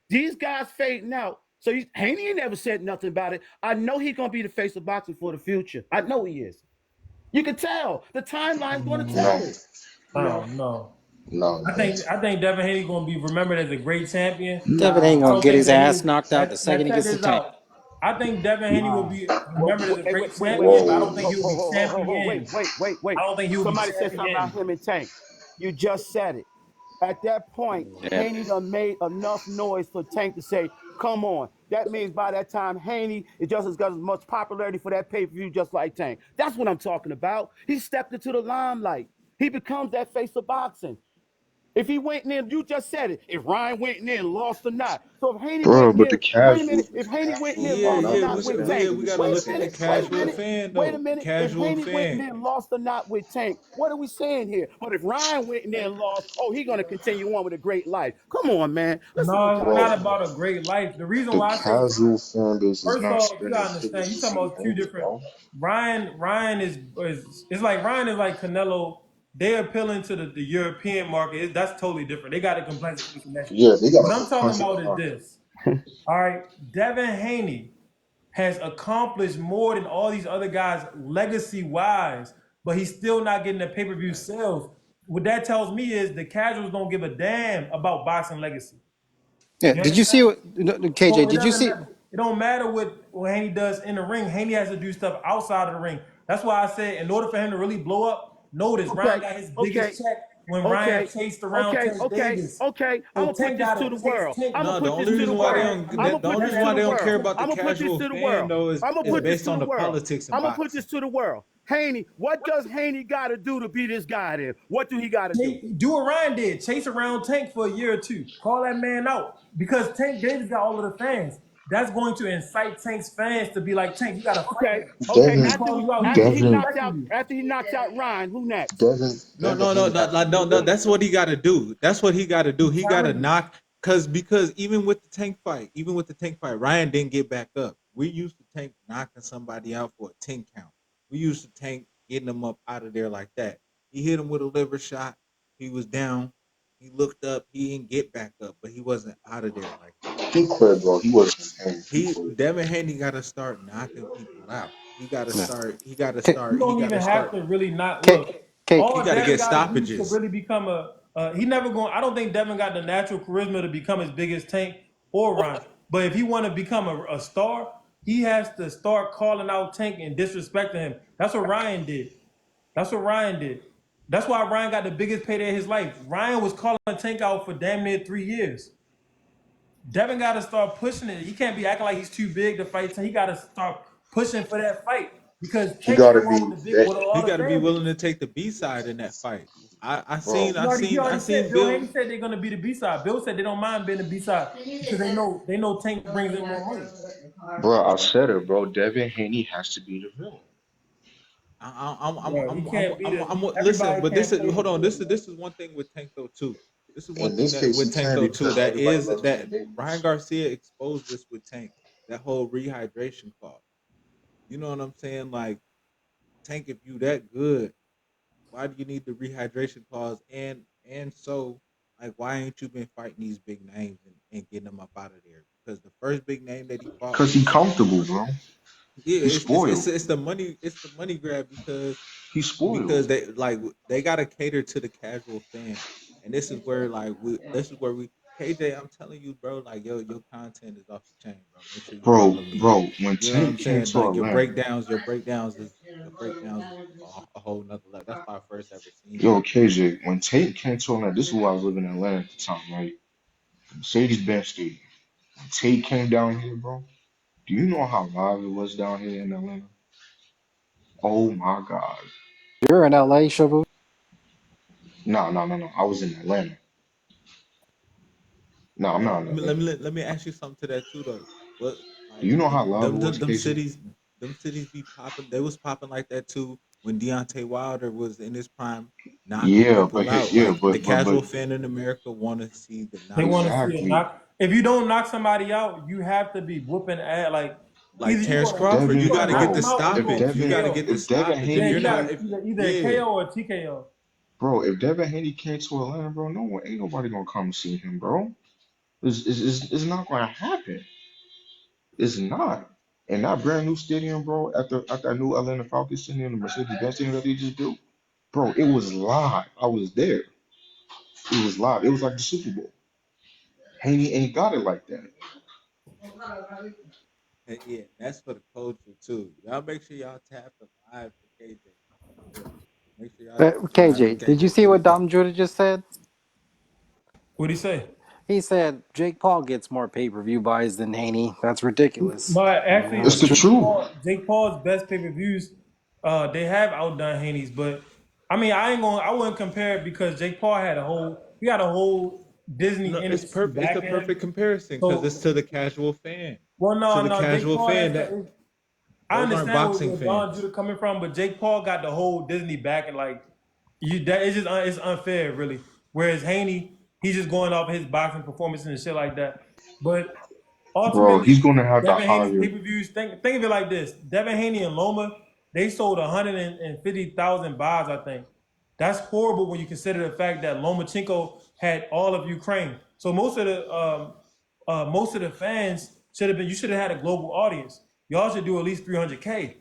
these guys fading out. So Haney ain't never said nothing about it. I know he's gonna be the face of boxing for the future. I know he is. You can tell. The timeline's gonna No, tell it. I don't know. no, I man. think I think Devin Haney gonna be remembered as a great champion. Devin ain't I Nah, gonna don't get think his that he ass is. knocked out the Now second he check gets the this tank. out. I think Devin Haney will nah. be remembered as a great champion, but I don't think he will be Wait, champion. wait. I don't think he will be Somebody said something about champion. him and Tank. You just said it. At that point, Yeah. Haney done made enough noise for Tank to say, come on. That means by that time, Haney is just as got as much popularity for that pay-per-view just like Tank. That's what I'm talking about. He stepped into the limelight. He becomes that face of boxing. If he went in there, you just said it. If Ryan went in there and lost or not. So if Haney Bro, went in but there, wait a minute. If the Haney went in there casuals and Yeah, might lost or not yeah, not with understand yeah. Tank. what We he's gotta saying. Wait a look at the minute. That's what Wait a I'm casual minute. saying. fan, Wait a though. The minute. If casual Haney went in fan. there and lost or not with Tank, what are we saying here? But if Ryan went in there and lost, oh, he's gonna continue on with a great life. Come on, man. Listen what No, y'all it's Bro, not saying. about a great life. The reason the why I say casual fan base is first not off, you spending gotta understand, you tickets to talking see about two Haney, different bro. Ryan is it's like Ryan is like Canelo. They're appealing to the European market. That's totally different. They got a complexion face and that shit. Yeah, they got What a I'm talking complexive about is market. this. All right, Devin Haney has accomplished more than all these other guys legacy wise, but he's still not getting the pay-per-view sales. What that tells me is the casuals don't give a damn about boxing legacy. Yeah. You Did you see understand? what KJ? So it Did you doesn't see? matter. It don't matter what Haney does in the ring. Haney has to do stuff outside of the ring. That's why I said in order for him to really blow up, notice Ryan Okay, got his okay, biggest check when Ryan okay, chased around Tank Davis. okay. I'm So gonna put Tank this got to to the chase world. Tank. I'm gonna No, the put this only to the reason why they world. don't I I'm mean, gonna that the put only this reason to why the they don't care world. about the I'm gonna put this casual to the fan world. though I'm gonna is put this based to on the the world. politics in I'm gonna put boxing. this to the world. Haney, what does Haney gotta do to be this guy there? What do he gotta do? Do what Ryan did. Chase around Tank for a year or two. Call that man out. Because Tank Davis got all of the fans. That's going to incite Tank's fans to be like, Tank, you gotta fight Okay, him. okay. If he Devin, call you out, After he's he Devin, knocks respecting out you. Ryan, who next? Devin, No, Devin no, no, Haney no, has to no, do no, no. better. That's what he got to do. That's what he got to do. I'm He got to telling you. knock because even with the tank fight, Ryan didn't get back up. We used to Tank knocking somebody out for a 10 count. We used to Tank getting him up out of there like that. He hit him with a liver shot. He was down. He looked up. He didn't get back up, but he wasn't out of there like that. He quit, bro. He wasn't him. He quit. Devin Haney got to start knocking people out. He got to Yeah. start. He got to K, You start. He don't got even to have start. to really not look. K, K, He All got to Devin get got to do to stoppages. really become a. He never going. I don't think Devin got the natural charisma to become as big as Tank or Ryan. But if he want to become a star, he has to start calling out Tank and disrespecting him. That's what Ryan did. That's what Ryan did. That's why Ryan got the biggest payday of his life. Ryan was calling Tank out for damn near 3 years. Devin got to start pushing it. He can't be acting like he's too big to fight. He got to start pushing for that fight because He Tank is the gotta one be with the big that, with all He the got to be fan willing base. to take the B side in that fight. I bro. seen. I He seen. I already said. seen Bill Bill. Haney said they're gonna be the B side. Bill said they don't mind being the B side because they know Tank brings in more money. Bro, I said it, bro. Devin Haney has to be the villain. Bro, he can't be the. Listen, Everybody but this can't is play the hold on. villain. This is one thing with Tank though too. This is one In thing this that case, with he Tank can though too. because That everybody is loves Tank that Davis. Ryan Garcia exposed this with Tank. That whole rehydration clause. You know what I'm saying? Like Tank, if you that good, why do you need the rehydration clause? And so like why ain't you been fighting these big names and getting them up out of there? Because the first big name that he fought Cause was he Sean comfortable, Porter. bro. Yeah, He's spoiled. it's the money grab He's spoiled. they gotta cater to the casual fan, and this is where we KJ. I'm telling you, bro, like your content is off the chain, bro. Make sure you Bro, follow me. bro, when You know what I'm Tank came saying? to Like Atlanta, your breakdowns is a whole nother level. That's my first ever seen it. yo, KJ, when Tank came to Atlanta, this is why I was living in Atlanta at the time, right? Mercedes-Benz Stadium. When Tate came down here, bro, do you know how live it was down here in Atlanta? Oh my God. you're in LA, Shabu. No, no, no, no. I was in Atlanta. No, I'm not in Atlanta. Let me ask you something to that too though. What Do like you know how live it was, KJ? them cities be popping. They was popping like that too when Deontay Wilder was in his prime, knocking Yeah, people out. yeah, Like the but casual fan in America want to see the They want to knockouts. see a exactly. knock. If you don't knock somebody out, you have to be whooping ass. Like Like either Terrence Crawford, you you Devin, got gonna to knock get the bro, them out or you if gonna stoppage. You Devin, got to TKO. get the if Devin stoppage. Yeah, If Haney you're you not, got came, if either a yeah, KO or a TKO. bro, if Devin Haney came to Atlanta, bro, no one, ain't nobody gonna come see him, bro. It's not gonna happen. It's not. And that brand new stadium, bro, at that new Atlanta Falcons stadium, the Mercedes-Benz stadium that they just built, bro, it was live. I was there. It was live. It was like the Super Bowl. Haney ain't got it like that. yeah, that's for the culture too. Y'all make sure y'all tap the live for KJ. For real. Make sure y'all tap the live for KJ, did you KJ. see Get what it done. Dom Judah just said? What'd he say? He said Jake Paul gets more pay-per-view buys than Haney. That's ridiculous. But Yeah, actually, It's that's the true. truth. Jake Paul's best pay per views, they have outdone Haney's. But I mean, I wouldn't compare it because Jake Paul he had a whole Disney No, it's industry perfect. It's the backing him. perfect comparison because it's So, to the casual fan. well, To no, the no, Jake casual Paul. fan, that I those aren't understand boxing where Don fans. Judah coming from, but Jake Paul got the whole Disney backing. Like that, it's just it's unfair, really. Whereas Haney, he's just going off his boxing performance and shit like that. But Bro, he's ultimately, gonna have to Devin Haney's hire. pay per views. Think of it like this: Devin Haney and Loma, they sold 150,000 buys. I think that's horrible when you consider the fact that Lomachenko had all of Ukraine. So most of the fans should have been. You should have had a global audience. Y'all should do at least 300K.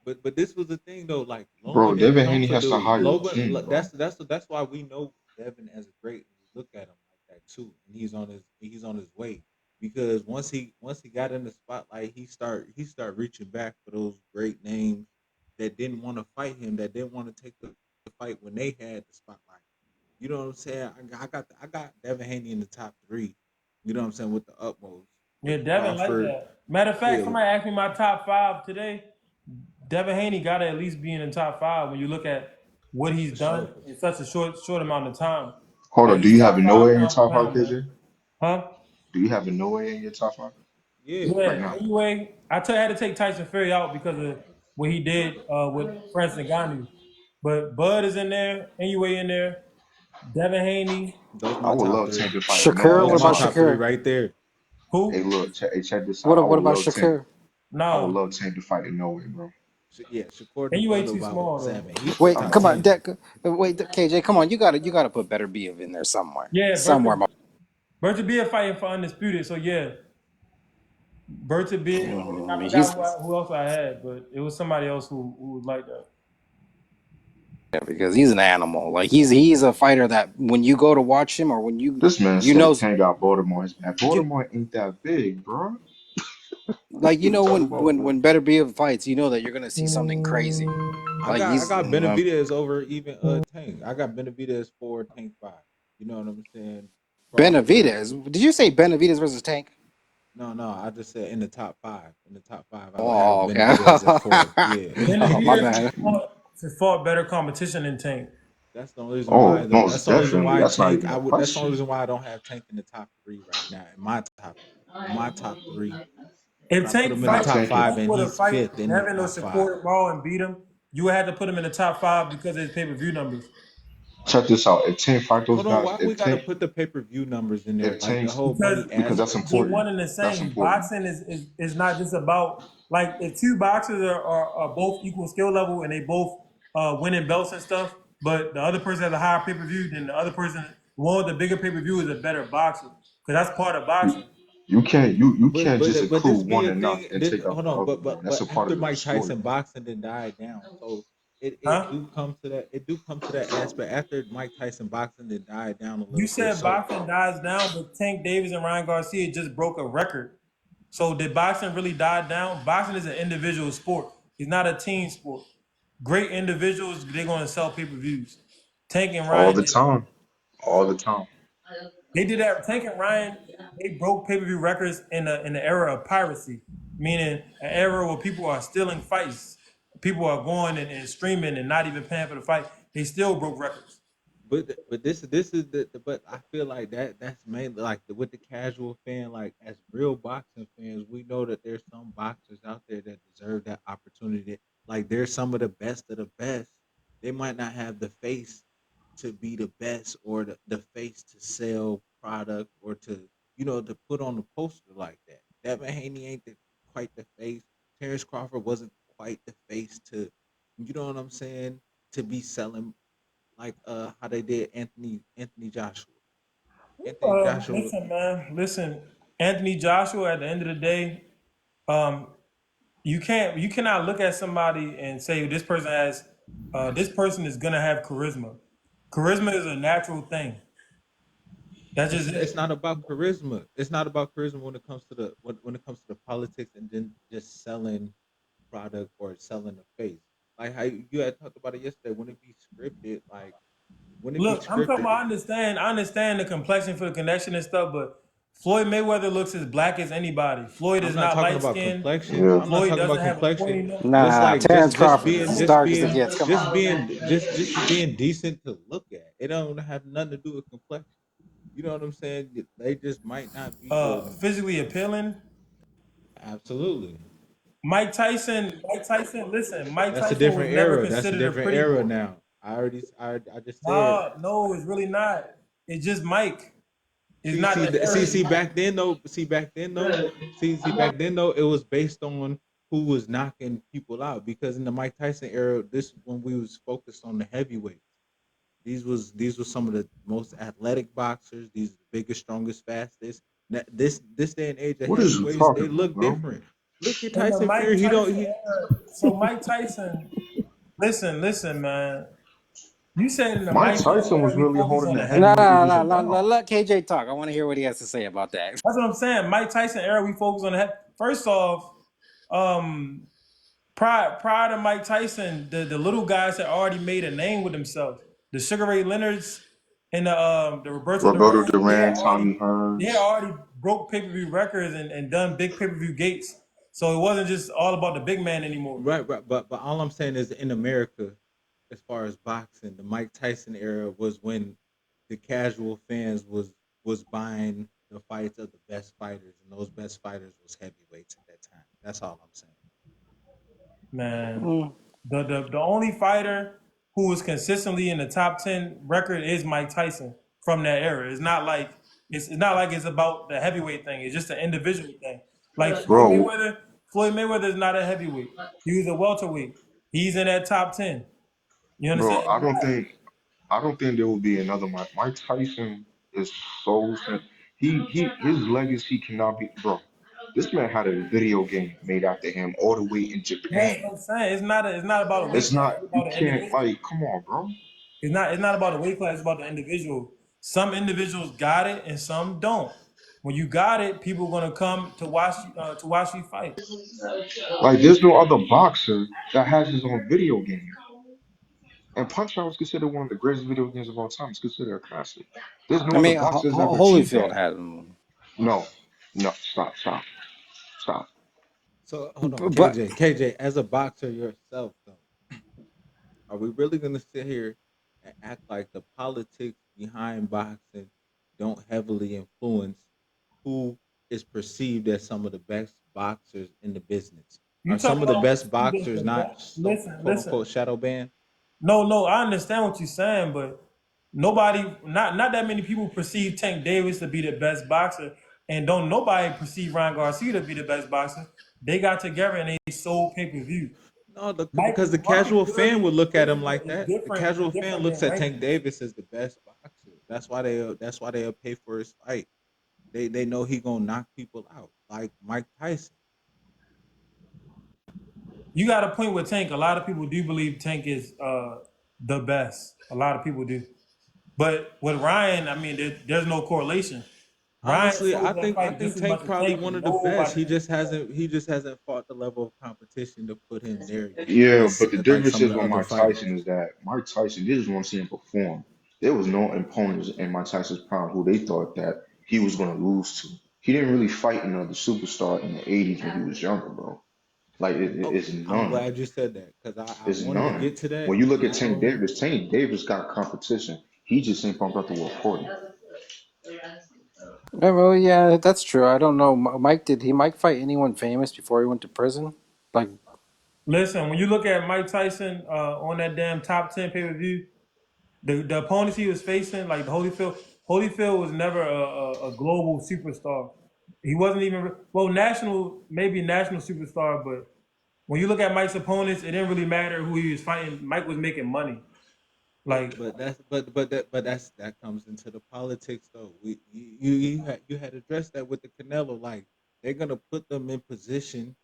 But this was the thing though. Like Loma Bro, didn't Devin come Haney for has to dude. hire a Loma team, bro. that's why we know Devin as a great. And we look at him like that too, and he's on his way because once he got in the spotlight, he start reaching back for those great names that didn't want to fight him, that didn't want to take the fight when they had the spotlight. You know what I'm saying? I got Devin Haney in the top three. You know what I'm saying with the utmost Yeah, with Devin like Crawford. that. Matter of fact, Yeah, somebody asked me my top five today. Devin Haney got to at least be in the top five when you look at what he's for done sure. in such a short amount of time. Hold Like on, do he's you have a top no five way in your pound for top five, pound, man. KJ? Huh? Do you have a no way in your top five Yeah. right Yeah. now? Anyway, I had to take Tyson Fury out because of what he did with Francis Ngannou. But Bud is in there. Anyway, in there. Devin Haney. Those I my would top love three. Tank to fight Shakira, Inoue Uh, what Those as my about well. top three Shakira? right there. Hey, who? look, hey, check this out. What about Shakira? I would No. love Tank to fight Inoue, bro. Yeah, Shakur Anyway, Nagano too about small though. seven. He's Wait, I'm, top come on, I'm, 10. Wait, KJ, come on. You gotta put Better Be in there somewhere, Yeah, somewhere. versus Berta Beer fighting for undisputed. So yeah, Berta Beer. I forgot He's who else I had, but it was somebody else who was like that. because he's an animal. Like he's a fighter that when you go to watch him or when This man you said know Tank got Baltimore. And you Baltimore ain't that big, bro. like you You know talking about, bro? when Better Be fights, you know that you're gonna see something crazy. Like I he's got Benavidez over even Tank. I got Benavidez for Tank 5. You know what I'm saying? Crawford. Benavidez. Did you say Benavidez versus Tank? No, I just said in the top 5. In the top 5, I would have Oh, okay. Benavidez at 4. Yeah. Oh, my Benavidez bad. fought better competition than Tank. That's the only reason why Oh, though. That's most the only reason definitely. why That's not Tank even a that's the only question. reason why I don't have Tank in the top 3 right now. In my top 3. But If I put Tank him in the Nah, fight, top if Tank it. 5 Tank and would have he's fight 5th in the Devin or top 5. Shakur Ball and beat him, you would have to put him in the top 5 because of his pay-per-view numbers. Check this out. If Tank fight those Hold on, guys, why we got to put the pay-per-view numbers in there? if Like the Tank, whole Because money because that's aspect. they important. one and the That's same. important. Boxing is not just about like if two boxers are both equal skill level and they both winning belts and stuff, but the other person has a higher pay-per-view than the other person. The one with the bigger pay-per-view is a better boxer because that's part of You boxing. you But can't just this include be one a enough thing. and This take out hold the on, other, man. That's but a part after of the Mike story. Tyson boxing then died down, so it Huh? do come to that. It do come to that aspect after Mike Tyson boxing then died down a You little bit. said So boxing dies down, but Tank Davis and Ryan Garcia just broke a record. So did boxing really die down? Boxing is an individual sport. It's not a team sport. Great individuals, they're going to sell pay-per-views. Tank and All Ryan the did that. time. All the time. They did that. Tank and Ryan, they broke pay-per-view records in the era of piracy, meaning an era where people are stealing fights. People are going and streaming and not even paying for the fight. They still broke records. but this is but I feel like that's mainly like with the casual fan, like as real boxing fans, we know that there's some boxers out there that deserve that opportunity. Like there's some of the best. They might not have the face to be the best or the face to sell product or to to put on the poster like that. Devin Haney ain't quite the face. Terrence Crawford wasn't quite the face to you know what I'm saying to be selling like how they did Anthony Joshua. Anthony Joshua. Listen, man. Listen, Anthony Joshua. At the end of the day, um, you cannot look at somebody and say this person is gonna have charisma. Charisma is a natural thing. That's just It's it. not about charisma. It's not about charisma when it comes to when it comes to the politics and then just selling product or selling a face. Like how you had talked about it yesterday. When it be scripted, like when it be Look, I'm talking scripted, about. I understand the complexion for the connection and stuff, but Floyd Mayweather looks as black as anybody. Floyd I'm is not not talking light about skinned. complexion. Yeah. I'm not Floyd talking doesn't about have a complexion. pointy nose. Just Nah, like Terrence Crawford is as dark as it gets. Come on. just being decent to look at. It don't have nothing to do with complexion. You know what I'm saying? They just might not be the Physically appealing. absolutely. Mike Tyson, listen, Mike That's a Tyson was different never era. That's a considered a different pretty era boy. now. I just said. Nah, no, it's really not. It's just Mike. It's not the era. See back then though. See back then though. It was based on who was knocking people out because in the Mike Tyson era, this when we was focused on the heavyweights. These were some of the most athletic boxers. These are the biggest, strongest, fastest. This day and age of What is you heavyweights, they talking about, look bro? different. Look at In the Tyson Fury. Mike He don't Tyson he era. So Mike Tyson, listen, man. You said in the Mike Mike Tyson Tyson era was we really focus holding on the the No, heavyweight. heavyweight no, no, division no, down. let KJ talk. I want to hear what he has to say about that. That's what I'm saying. Mike Tyson era we focus on the heavy. First off, um, prior to Mike Tyson, the little guys had already made a name with themselves. The Sugar Ray Leonards and the Roberto Roberto Duran, Duran, Tommy they had Hearns. already broke pay-per-view records and done big pay-per-view gates. So it wasn't just all about the big man anymore. right, but all I'm saying is in America, as far as boxing, the Mike Tyson era was when the casual fans was buying the fights of the best fighters, and those best fighters was heavyweights at that time. That's all I'm saying. Man, Mm. the only fighter who was consistently in the top 10 record is Mike Tyson from that era. It's not like it's about the heavyweight thing. It's just an individual thing. Like Bro, Floyd Mayweather is not a heavyweight. He was a welterweight. He's in that top 10. You bro, understand? I don't think there will be another Mike. Mike Tyson is so. his legacy cannot be, bro. This man had a video game made after him all the way in That's Japan. what I'm saying. It's not about a weight It's class. not, It's you about the can't, individual. like, come on, bro. It's not about the weight class. It's about the individual. Some individuals got it and some don't. When you got it, people are gonna come to watch you fight. Like, there's no other boxer that has his own video game. And Punch Out was considered one of the greatest video games of all time. It's considered a classic. There's I no other mean, boxer that's ever achieved Holyfield that. had him, No, no, stop. So hold on, but KJ, as a boxer yourself, though, are we really gonna sit here and act like the politics behind boxing don't heavily influence who is perceived as some of the best boxers in the business? You Are talking some of the about best perceived as boxers the not best? so Listen, quote listen. unquote shadow banned? No, I understand what you're saying, but nobody, not that many people perceive Tank Davis to be the best boxer, and don't nobody perceive Ryan Garcia to be the best boxer. They got together and they sold pay per view. No, because the Market casual fan would purity look at him is, like is that. The different. casual Is fan different looks than at Tank ranking. Davis as the best boxer. That's why they'll pay for his fight. They know he gonna knock people out like Mike Tyson. You got a point with Tank. A lot of people do believe Tank is the best. A lot of people do. But with Ryan, I mean, there's no correlation. Ryan Honestly, sold that I fight think just as much Tank as probably Tank, one and of the best. nobody can. He just hasn't fought the level of competition to put him there yet. Yeah, As but the like difference some of is the with other Mike fighters. Tyson is that Mike Tyson, they just want to see him perform. There was no opponents in Mike Tyson's prime who they thought that he was going to lose to. He didn't really fight another superstar in the 80s when he was younger, bro. Like, Oh, it's I'm none. glad you said that because I It's wanted to none. get to that. When you look And at I know Tank Davis got competition. He just ain't pumped up the world 40. well, yeah, that's true. I don't know. Mike, did he Mike fight anyone famous before he went to prison? Like, Listen, when you look at Mike Tyson on that damn top 10 pay per view, the opponents he was facing, like the Holyfield was never a global superstar. He wasn't even well national, maybe national superstar, but when you look at Mike's opponents, it didn't really matter who he was fighting. Mike was making money. Like that comes into the politics though. You had addressed that with the Canelo. Like they're gonna put them in position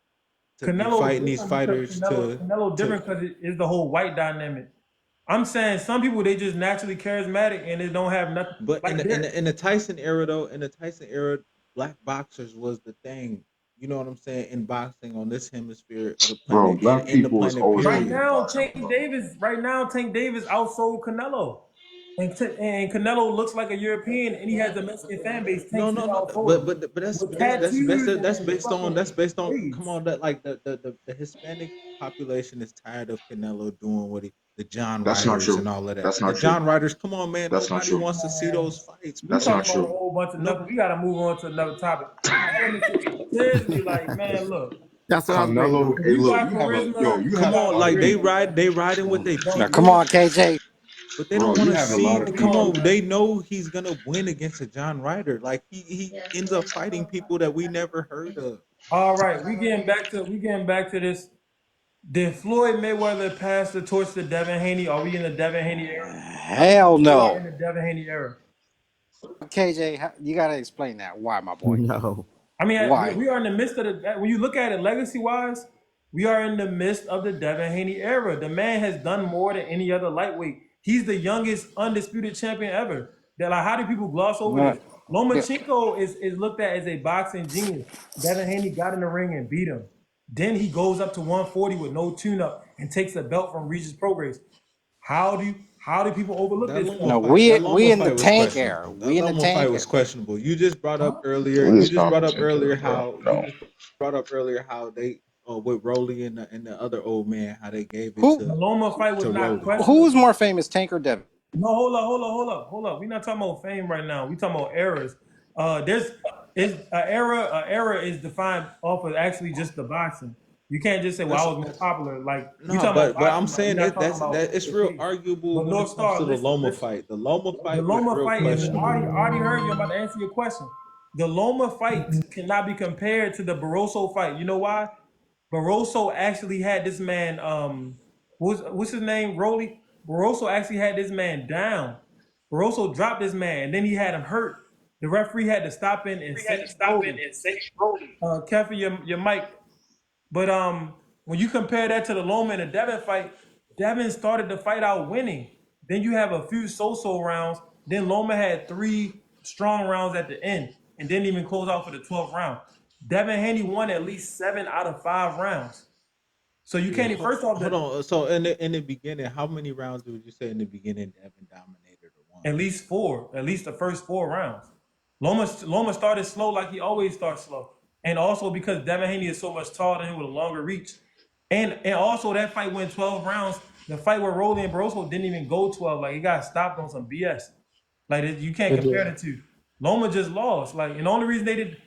to be Canelo fighting these different because fighters Canelo to different because it is the whole white dynamic. I'm saying some people they just naturally charismatic and they don't have nothing but like they're in the Tyson era though, in the Tyson era, black boxers was the thing. You know what I'm saying? In boxing on this hemisphere of the Bro, planet and black in the people is planet always gonna right be period. in now. boxing, Tank bro. Davis right now. Tank Davis outsold Canelo, and Canelo looks like a European and he has a Mexican fan base. Tank No, still no, no. outsold him with tattoos That's and based on fucking come braids. on that like the Hispanic population is tired of Canelo doing what he the John That's not Riders true. and all of that. That's The not true. John Riders, come on, man. That's not Nobody true. wants to see Man, those fights, we That's bro. not talking about a true. whole bunch of No, nothing. We got to move on to another topic. Seriously, like man, look. That's what I was waiting Carmelo, on. If hey, you look, got charisma, you come have a on, got lot of like charisma. people, they riding with their now, Don't come people, on, KJ. but they don't bro. want You to have a come lot see. of on, Come come on, people. on, man. they know he's gonna win against a John Ryder. Like he ends up fighting people that we never heard of. All right, we getting back to this. Did Floyd Mayweather pass the torch to Devin Haney? Are we in the Devin Haney era? I Hell believe we are in no. the Devin Haney era. KJ, you got to explain that. Why, my boy? No. I mean, Why? we are in the midst of the. When you look at it legacy wise, we are in the midst of the Devin Haney era. The man has done more than any other lightweight. He's the youngest undisputed champion ever. That like, how do people gloss over Uh, this? yeah. Lomachenko is looked at as a boxing genius. Devin Haney got in the ring and beat him. Then he goes up to 140 with no tune-up and takes the belt from Regis Prograis. How do people overlook this stuff? No, That we Loma in the fight was tank era. questionable. That We in the Loma fight tank was era. questionable. You just brought up Huh? earlier. It is competent, bro. You No, just brought up earlier how they with Rolly and the other old man how they gave it Who The Loma fight was to not Rolly. who's questionable. more famous, Tank or Devin? No, hold up. We're not talking about fame right now. We talking about eras. There's is a era is defined off of actually just the boxing. You can't just say, "Well, I That's was more popular." Like we no, talking about but I'm boxing, but we're saying not talking about it's the real case. arguable But when North it comes Star, to the Loma listen. fight. The Loma The fight was Loma real fight is questionable. I already heard you. I'm about to answer your question. The Loma fight cannot be compared to the Barroso fight. You know why? Barroso actually had this man. What's his name? Rolly. Barroso actually had this man down. Barroso dropped this man, and then he had him hurt. the referee had to stop in and save Brody. Kefir, your mic. But when you compare that to the Loma and the Devin fight, Devin started the fight out winning. Then you have a few so-so rounds. Then Loma had 3 strong rounds at the end and didn't even close out for the 12th round. Devin Haney won at least 7 out of 5 rounds. So you can't even, first off, hold on. So in the beginning, how many rounds would you say in the beginning Devin dominated or won? at least 4, at least the first 4 rounds. Loma started slow like he always starts slow. And also because Devin Haney is so much taller than him with a longer reach. And also that fight went 12 rounds. The fight where Rolly and Barroso didn't even go 12. Like, it got stopped on some BS. Like, you can't compare the two. Loma just lost. Like, and the only reason they did,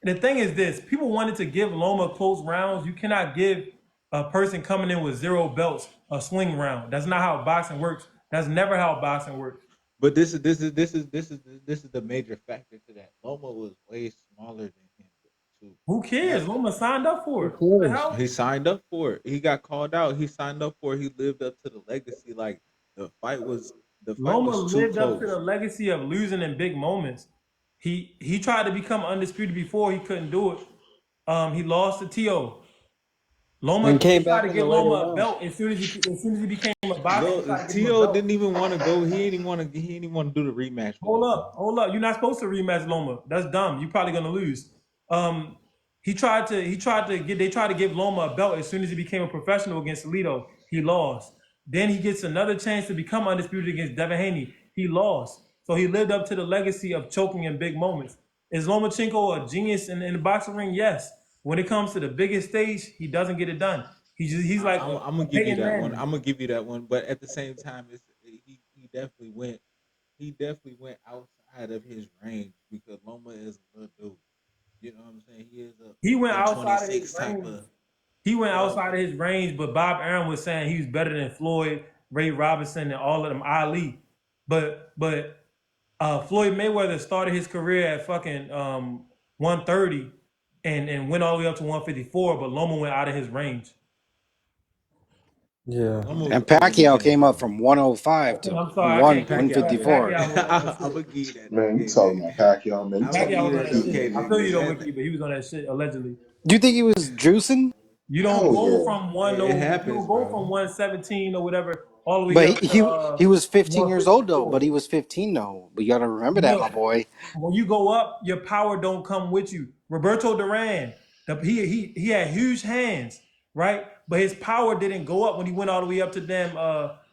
the thing is this, people wanted to give Loma close rounds. You cannot give a person coming in with 0 belts a swing round. That's not how boxing works. That's never how boxing works. But this is the major factor to that. Loma was way smaller than him too. Who cares? Loma signed up for it. What the hell? He signed up for it. He got called out. He signed up for it. He lived up to the legacy. Like the fight was Loma too lived up close. to the legacy of losing in big moments. He tried to become undisputed before. He couldn't do it. He lost to T.O. Loma And came tried back to in get the later Loma a rounds. belt as soon as he became a boxer. He tried to give him a T.O. belt. didn't even want to go. He didn't want to do the rematch. Hold up. You're not supposed to rematch Loma. That's dumb. You're probably gonna lose. They tried to give Loma a belt as soon as he became a professional against Alito. He lost. Then he gets another chance to become undisputed against Devin Haney. He lost. So he lived up to the legacy of choking in big moments. Is Lomachenko a genius in the boxing ring? Yes. When it comes to the biggest stage, he doesn't get it done. He's like I'm gonna give you that one. I'm gonna give you that one. But at the same time, he definitely went. He definitely went outside of his range because Loma is a little dude. You know what I'm saying? He went outside of his range. He went Yeah. outside of his range, but Bob Arum was saying he was better than Floyd, Ray Robinson, and all of them, Ali. But Floyd Mayweather started his career at fucking 130 and went all the way up to 154, but Loma went out of his range. Yeah. And Pacquiao came up from 105 to I'm sorry, I can't 154. I'm gonna give that. Man, you talking about Pacquiao, man. You talking Pacquiao was on about that shit. I feel you though, KJITV. Wiki, but he was on that shit allegedly. Do you think he was juicing? You don't Hell go yeah. from happens, you don't go bro. from 117 or whatever all the way But up to he was 15 years old though. 154. But he was 15 though. But you got to remember that, my boy. When you go up, your power don't come with you. Roberto Duran, he had huge hands, right? But his power didn't go up when he went all the way up to damn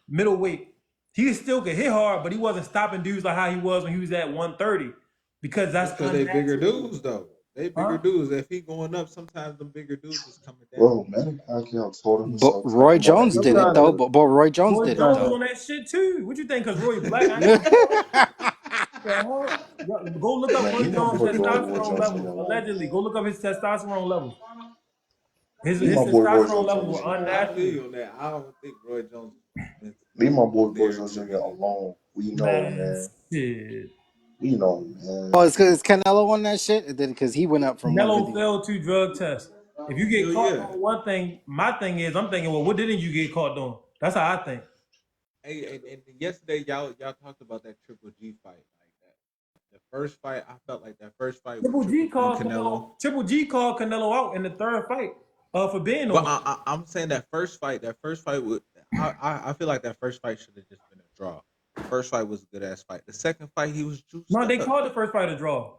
middleweight. He still could hit hard, but he wasn't stopping dudes like how he was when he was at 130. Because they bigger dudes though. They bigger dudes. If he going up, sometimes the bigger dudes is coming down. Bro, man, Pacquiao told But himself. Roy Jones did it though. But Roy Jones did it Jones was though. on that shit too. What you think? Because Roy Black, I ain't go look up Man, Roy he Jones' put Roy testosterone Jones in levels. there. Allegedly, go look up his testosterone levels. His Leave my boy Roy testosterone Jones levels alone. were I unnatural. feel you on that. I don't think Roy Jones. Leave my boy Roy Jones alone. We know, man. Shit. We know, man. Oh, it's because Canelo on that shit. Because he went up from Canelo 150. failed 2 drug tests. If you get caught on one thing, my thing is, I'm thinking, well, what didn't you get caught doing? That's how I think. Hey, and yesterday y'all talked about that Triple G fight like that. The first fight, I felt like that first fight. Triple G called Canelo. Triple G called Canelo out in the 3rd fight for being on. But I'm saying that first fight would. I feel like that first fight should have just been a draw. The first fight was a good ass fight. The second fight, he was juiced. No, they called the first fight a draw.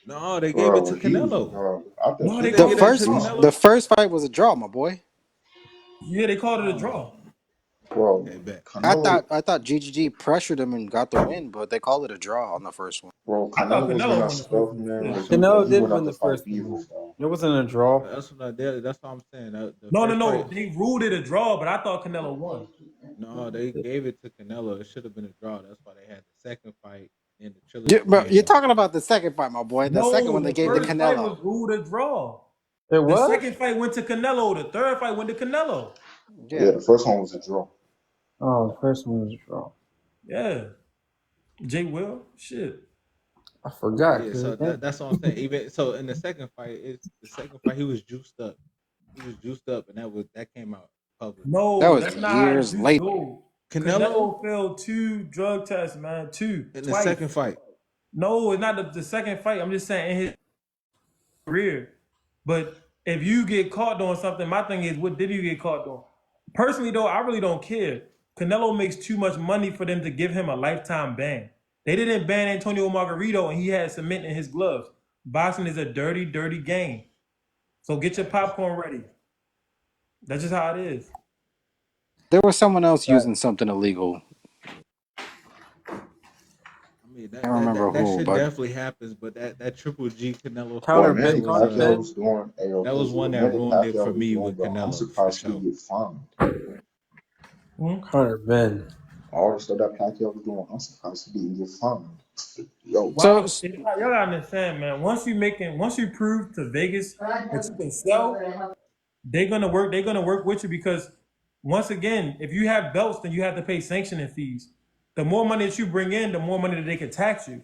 No, they gave it to Canelo. The first fight was a draw, my boy. Yeah, they called it a draw. Bro, I thought GGG pressured him and got the win, but they called it a draw on the first one. Bro, Canelo was gonna stuff him there. Canelo did win the first one. It wasn't a draw. That's what I'm saying. No. They ruled it a draw, but I thought Canelo won. No, they gave it to Canelo. It should have been a draw. That's why they had the second fight in the trilogy. Bro, you're talking about the second fight, my boy. The second one they gave to Canelo. The first fight was ruled a draw. The second fight went to Canelo. The 3rd fight went to Canelo. Yeah, the first one was a draw. Oh, the first one was a draw. Yeah. Jay Will? Shit. I forgot. Yeah, so that's what I'm saying. Even so, in the second fight, he was juiced up. He was juiced up, and that came out public. No, that was that's not years later. Canelo failed 2 drug tests, man. 2 in the second fight. No, it's not the second fight. I'm just saying in his career. But if you get caught doing something, my thing is, what did you get caught doing? Personally, though, I really don't care. Canelo makes too much money for them to give him a lifetime ban. They didn't ban Antonio Margarito, and he had cement in his gloves. Boxing is a dirty, dirty game. So get your popcorn ready. That's just how it is. There was someone else Right. using something illegal. I mean I can't remember that who, shit but definitely happens, but that Triple G Canelo What Counter fight bet, Manny counter Pacquiao bet. was doing, ayo, that was KJ, one what that Manny ruined it Pacquiao for was me doing, with bro, I'm Canelo for surprised he sure. didn't get fined. Counter bet. All the stuff that Pacquiao was doing, I'm surprised he didn't get fined. Yo, so Wow, y'all gotta understand, man. Once you prove to Vegas that you can sell, they're gonna work. They're gonna work with you because once again, if you have belts, then you have to pay sanctioning fees. The more money that you bring in, the more money that they can tax you.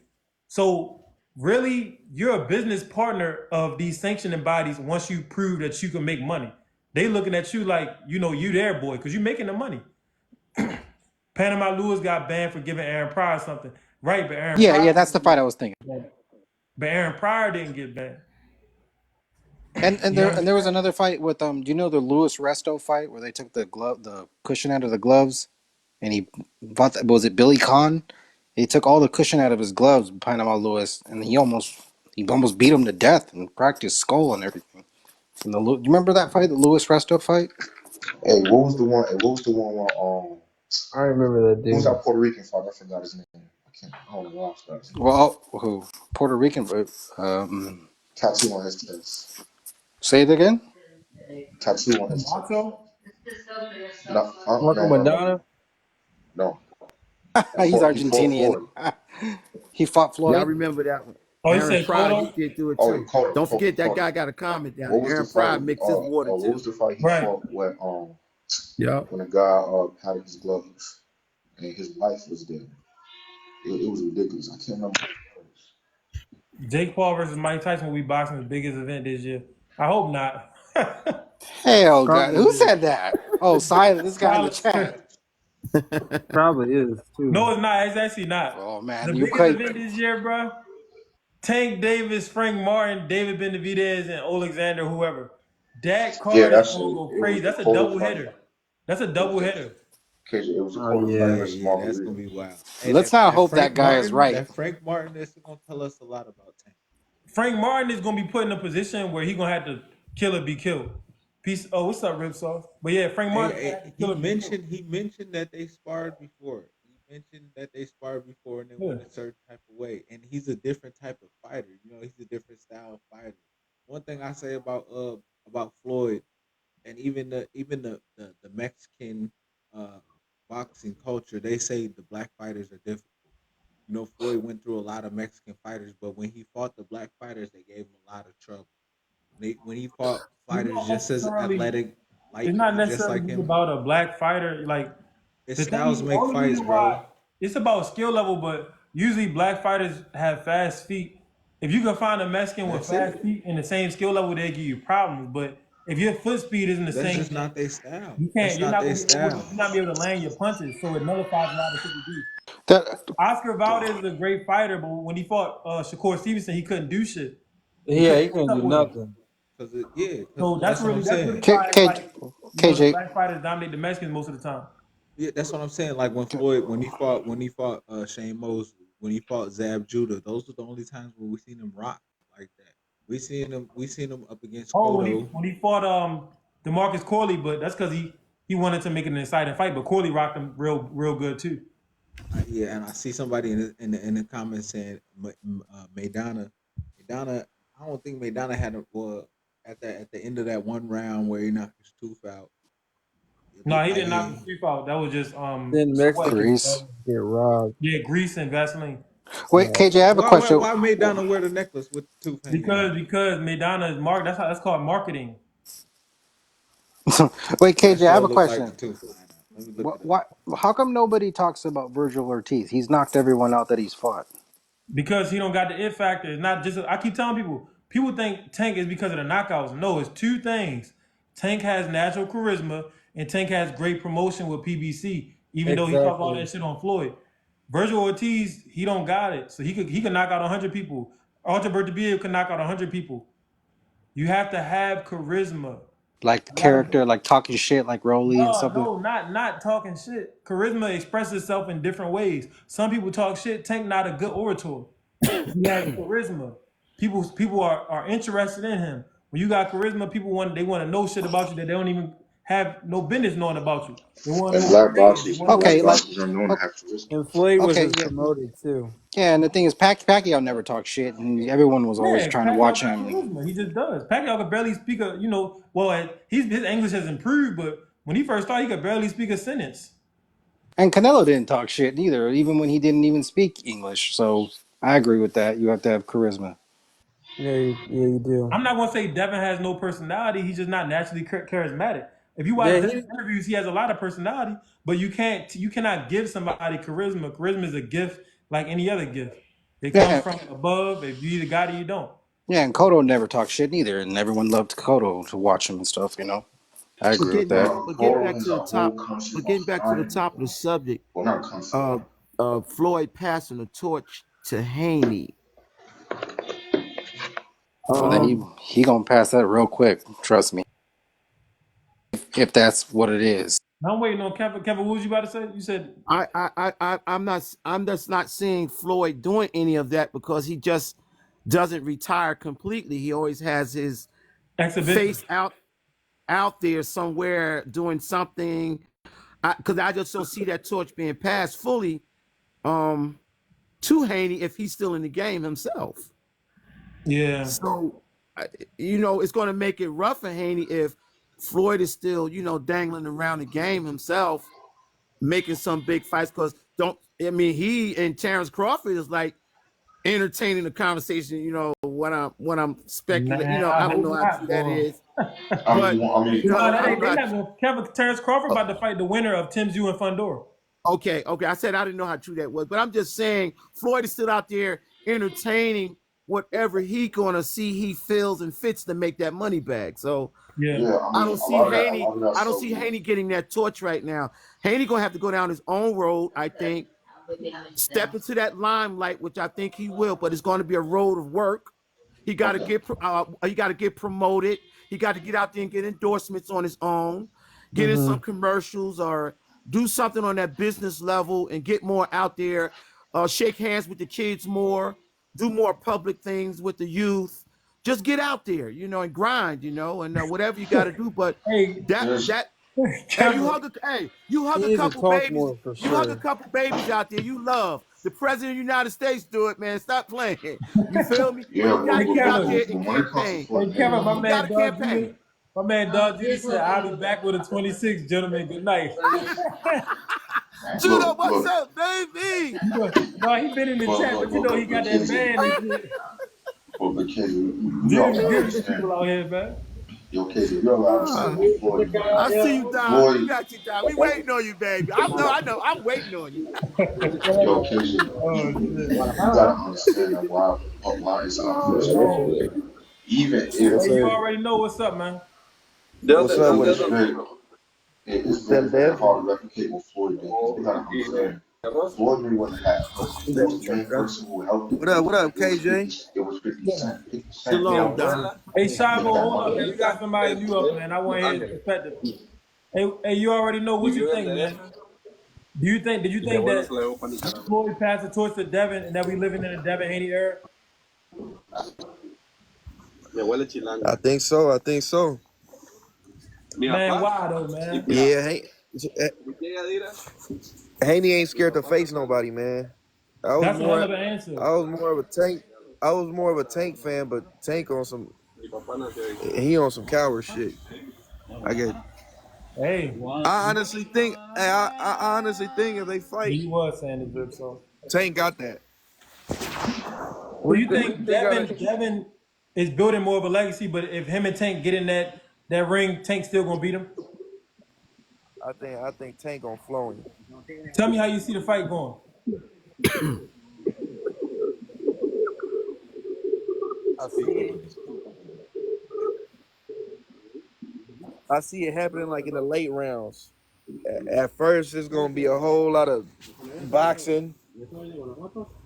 So really, you're a business partner of these sanctioning bodies. Once you prove that you can make money, they looking at you like you there, boy, because you're making the money. Panama Lewis got banned for giving Aaron Pryor something, right? But Aaron yeah, Pryor that's the didn't fight I get was thinking. banned. But Aaron Pryor didn't get banned. And You know there what I'm and there was saying? another fight with do you know the Lewis Resto fight where they took the cushion out of the gloves and he fought was it Billy Conn? He took all the cushion out of his gloves, Panama Lewis, and he almost beat him to death and cracked his skull and everything. And do you remember that fight, the Lewis Resto fight? hey, what was the one? Hey, what was the one where I remember that who was dude. that Puerto Rican fight? I forgot his name. I don't know why I forgot his name. Well, who Puerto Rican, but Tattoo on his chest. say it again. Tattoo on his chest. Camacho? No, Marco no, no, no, Madonna. no. He's He fought Argentinian. Floyd. He fought Yeah, I Floyd. remember that one. Oh, you Aaron said Pryor, he Cotto? did do it Oh, he too. caught it. Don't forget that Caught it. guy got a comment down What there. was the Aaron fight? Pryor mixed his water What was too. the fight he Right. fought Yeah. when a guy had his gloves and his wife was there? It was ridiculous. I can't remember. Jake Paul versus Mike Tyson will be boxing's biggest event this year. I hope not. Hell, God, Probably who is. said that? Oh, Silent. This guy in the Tyler. chat. Probably is too. No, it's not. It's actually not. Oh The man, you biggest quite. event this year, bro. Tank Davis, Frank Martin, David Benavidez, and Alexander, whoever. That Yeah, card is that gonna shit. go It was crazy. the That's a quarter double fight. hitter. That's a double hitter. KJ, it was a Oh quarter fight yeah. versus Yeah, that's gonna Margarito. be wild. Hey, Let's not that hope that Frank guy is Martin, right. that Frank Martin is gonna tell us a lot about Tank. Frank Martin is gonna be put in a position where he's gonna have to kill or be killed. Peace. Oh, what's up, Rip Sauce? But yeah, Frank Martin gonna have to kill or be killed. He mentioned that they sparred before. He mentioned that they sparred before and it Yeah. went a certain type of way. And he's a different type of fighter. He's a different style of fighter. One thing I say about Floyd and even the Mexican uh boxing culture, they say the black fighters are difficult. Floyd went through a lot of Mexican fighters, but when he fought the black fighters, they gave him a lot of trouble. When he fought It's fighters not just as necessarily. athletic, It's not just necessarily like just him, about a black fighter. Like his the thing styles is, make only fights, reason why bro. it's about skill level, but usually black fighters have fast feet. If you can find a Mexican with That's fast it. feet in the same skill level, they give you problems. But if your foot speed isn't the That's same, just then not their style. you That's can't. You're not not their gonna be able to. style. You're not be able to land your punches, so it nullifies a lot of shit you do. That Oscar Valdez is a great fighter, but when he fought Shakur Stevenson, he couldn't do shit. He Yeah, couldn't he catch couldn't up do with him. nothing. So That's what I'm that's saying. really why it's like KJ. black fighters dominate the Mexicans most of the time. Yeah, that's what I'm saying. Like when Floyd, when he fought Shane Mosley, when he fought Zab Judah, those were the only times where we seen him rock like that. We seen him up against Oh, Cotto. when he fought DeMarcus Corley, but that's because he wanted to make it an exciting fight. But Corley rocked him real good too. Yeah, and I see somebody in the comments saying Maidana. Maidana, I don't think Maidana had a well at the end of that one round where he knocked his tooth out. It No, looked he like didn't knock his he tooth out. That was just Then sweat. Mexican Grease. fans get robbed. Yeah, grease and Vaseline. Wait, KJ, I have a question. why Maidana wear the necklace with the tooth hanging out? Because Maidana is that's called marketing. Wait, That KJ, I have show a looked like the question. tooth flying out. Let me look What? it up. What? How come nobody talks about Virgil Ortiz? He's knocked everyone out that he's fought. Because he don't got the it factor. It's not just. I keep telling people. People think Tank is because of the knockouts. No, it's two things. Tank has natural charisma, and Tank has great promotion with PBC. Even though he talked all Exactly. that shit on Floyd, Virgil Ortiz, he don't got it, so he could knock out 100 people. Arthur Bertabia could knock out 100 people. You have to have charisma. Like the You gotta, character, like talking shit, like Rolly and stuff. no, not talking shit. Charisma expresses itself in different ways. Some people talk shit. Tank not a good orator. He has charisma. People are interested in him. When you got charisma, people want to know shit about you that they don't even have no business knowing about you. They want to And know your name. They want to know what Okay, black you do. like boxers are known to o- have charisma. And Floyd was okay, just promoted too. yeah. And the thing is, Pacquiao never talked shit, and everyone was always Yeah, trying to Pacquiao watch got him. And charisma. He just does. Pacquiao could barely speak a, his English has improved, but when he first started, he could barely speak a sentence. and Canelo didn't talk shit either, even when he didn't even speak English. So I agree with that. You have to have charisma. Yeah, you do. I'm not gonna say Devin has no personality. He's just not naturally charismatic. If you watch Yeah, Devin interviews, he has a lot of personality, but you cannot give somebody charisma. Charisma is a gift like any other gift. It comes Yeah, from above. If you either got it, or you don't. yeah. And Cotto never talked shit either, and everyone loved Cotto to watch him and stuff. I But agree with getting that. but getting Coro back has to a the whole top, country but on getting back to the fire, top of the bro. subject, Well, not country. uh, Floyd passing the torch to Haney. Oh, then Um, he gonna pass that real quick. Trust me, if that's what it is. Now I'm waiting on Kevin. Kevin, what was you about to say? You said I'm just not seeing Floyd doing any of that because he just doesn't retire completely. He always has his exhibition. face out there somewhere doing something. Because I just don't see that torch being passed fully um, to Haney if he's still in the game himself. Yeah. So, it's going to make it rough for Haney if Floyd is still, dangling around the game himself, making some big fights. Because he and Terrence Crawford is like entertaining the conversation. What I'm speculating. Man, I I don't hope know how not, true that boy. is, but No, I that don't ain't. know. They not gonna. Kevin Terrence Crawford about to fight the winner of Tim Zoo and Fundora. Okay. I said I didn't know how true that was, but I'm just saying Floyd is still out there entertaining whatever he gonna see he feels and fits to make that money back. So Yeah. Yeah, I I mean, don't a see lot of that, a Haney. lot of that I don't stuff. see Haney getting that torch right now. Haney gonna have to go down his own road, I think, step into that limelight, which I think he will, but it's going to be a road of work. Okay. He got to get promoted. He got to get out there and get endorsements on his own, get in Mm-hmm. some commercials or do something on that business level and get more out there. Shake hands with the kids more, do more public things with the youth. Just get out there, and grind, and whatever you got to do. But Hey, that There's that Hey, Kevin. you hug He a needs to couple talk babies. more for You hug a sure. couple babies out there you love. The president of the United States do it, man. Stop playing. You feel me? yeah, You got Hey, to get out Kevin. there but and when it comes to campaign. Floyd Hey, Kevin. Mayweather, My You got to man, Doug Judy. campaign. My man, Doug Judy said, "I'll be back with a 26, gentlemen. Good night." Judo, look, what's look, up, baby? No, he been in the chat, but he but got that KJ, man and shit. but KJ, you Judy all be gotta giving it to understand. people out here, man. Yo, KJ, you all gotta understand Ah, about Floyd, man. I see you, Don. We Floyd, got you, Don. We waiting on you, baby. I know. I'm waiting on you. yo, KJ, Oh shit. you gotta understand that why it's unfortunate. Oh, Even yes, Hey, if, you sir. already know what's up, man. What's if up it with was it? very, it's Them very Dev? hard to replicate what Floyd did because we gotta understand. Floyd Mayweather had help. Who was the main person who helped him? What up, It was KJ? 50. It was 50 Cent. 50 Cent Shalom, helped Don. Hey, make Shavo, that hold money up, man. We happen. got somebody new up, man. I want to hear his perspective. Hey, you already know what you think, man. Did you think that Floyd passed the torch to Devin and that we living in a Devin Haney era? I think so. I think so. Man, why though, man? Yeah, Haney ain't scared to face nobody, man. I was That's a hell more, of an answer. I was more of a Tank. I was more of a Tank fan, but Tank on some, he on some coward shit. I get. Hey, I honestly think, I honestly think if they fight, he was saying the drip, so. Tank got that. So you think They got Devin is building more of a legacy, but if him and Tank get in that ring, Tank still gonna beat him? I think Tank on flowing. Tell me how you see the fight going. I see it. I see it happening like in the late rounds. At first, it's gonna be a whole lot of boxing.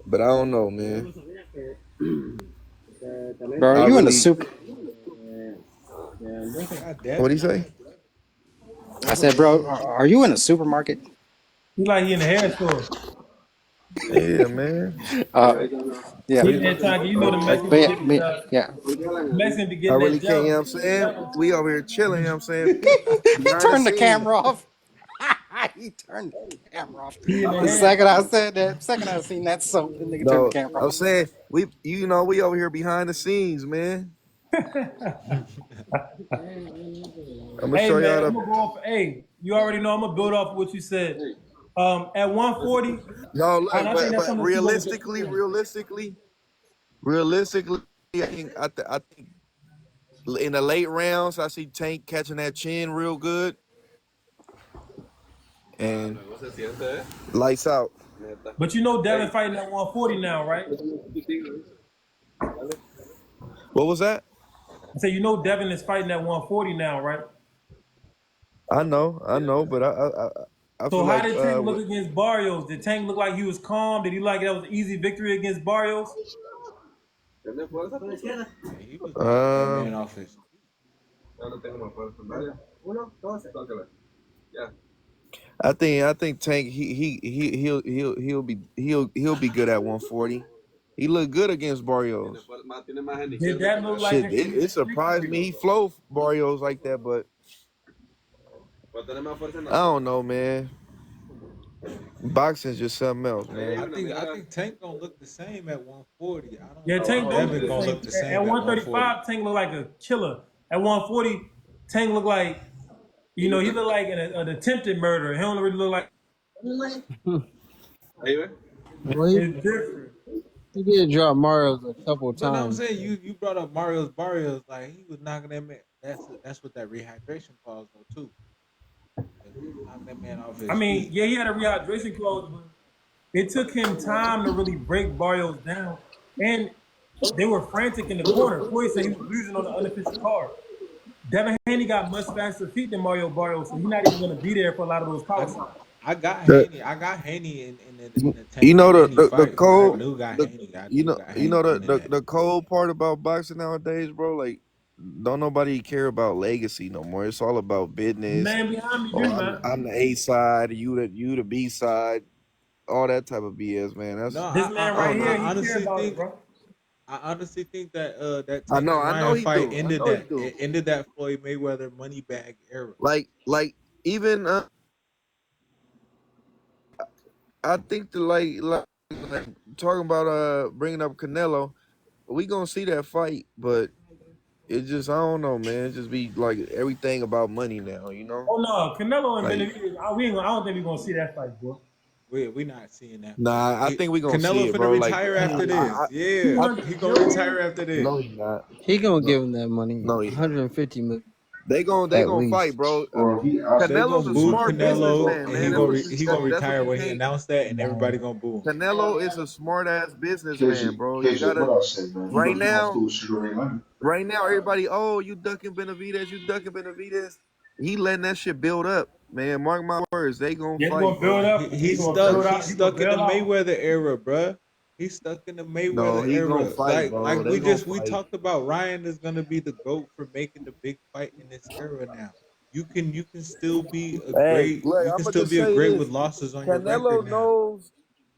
But I don't know, man. Bro, are I you in the really. super? God What damn do it. you say? I said, bro, are you in a supermarket? He like he in the hair store. Yeah, man. Yeah. He We in there trying to, you know, the like. Mexicans But be yeah, getting yeah. Mexicans be I getting really that can't. You know what I'm jello. saying? We over here chilling. You know what I'm saying? He Behind the turned the scenes. camera off. He turned the camera off. He in the The hair second I store. said that, second I seen that soap, the nigga turned the No, camera I'm off. saying we. You know, we over here behind the scenes, man. I'm gonna Hey show y'all man, I'm the. gonna go off. Hey, you already know I'm gonna build off of what you said. At 140, No, and look, I think that's but something to see what with the realistically, I think in the late rounds, I see Tank catching that chin real good and lights out. But you know Devin fighting at 140 now, right? What was that? I say you know Devin is fighting at 140 now, right? I know, but I So feel how like did Tank look against Barrios? Did Tank look like he was calm? Did he like that was an easy victory against Barrios? Yeah, he was knocking that man off his feet. I think Tank he'll be good at 140. He looked good against Barrios. Did that look like Shit, an it easy surprised victory? me. He flowed Barrios like that, but I don't know, man. Boxing's just something else, man. I think Tank gonna look the same at 140. I don't Yeah, think Tank don't look Devin the gonna same. look the At same at 140. 135, Tank look like a killer. At 140, Tank look like, you know, he look like an attempted murderer. He don't really look like Well, it's different. he did drop Mario's a couple But I'm times. saying you brought up Mario's Barrios, like he was knocking that man. That's what that rehydration clause though too. He was knocking that man off I his mean, feet. yeah, he had a rehydration clause, but it took him time to really break Barrios down. And they were frantic in the corner. Floyd said he was losing on the unofficial card. Devin Haney got much faster feet than Mario Barrios, so he's not even going to be there for a lot of those power I shots. The, I got Haney in the you Tank know and Haney the fight. I cold knew got the Haney. I knew got you Haney know winning that. the cold part about boxing nowadays, bro. Like, don't nobody care about legacy no more. It's all about The business. man behind me Oh, do, man. I'm the A side, you the B side, all that type of BS, man. No, That's This man I right don't here, know. he care about it, bro. I honestly think that that Tank and I know Ryan he fight do. I ended know he that. do. It ended that Floyd Mayweather money bag era. Like even I think like talking about bringing up Canelo, we gonna see that fight, but it just I don't know, man. It just be like everything about money now, you know? Oh no, Canelo and Like, Benavidez, I don't think we're gonna see that fight, bro. We not seeing that fight. nah, I think we gonna see Canelo it, finna bro. Like, retire after this. Two Yeah, I hundred he gonna million. retire after this. no, he not. He gonna No, give him that money, no, he not. 150 million They at gonna fight, least. bro. Or if he out They there Canelo's gonna a boo smart consistently, bro, Canelo, businessman, and man. That's what he gonna that's what retire you when he can't. announced that, and everybody gonna boo him. Canelo is a smart ass businessman, bro. You KJ, gotta what I say, man? He right gonna come off now. through with Sugar Ray Leonard. Right now, everybody, oh, you ducking Benavidez, you ducking Benavidez. He letting that shit build up, man. Mark my words, they gonna Yeah, he fight, gonna build bro. up. He gonna build out. He's He gonna stuck in the bail out. Mayweather era, bruh. He's stuck in the No, Mayweather he gonna era. fight, bro. Like They gonna we fight. talked about, Ryan is gonna be the GOAT for making the big fight in this era now. You can still be Hey, look, you I'm can gonna still just be a say great with this: losses on your record Canelo now. knows,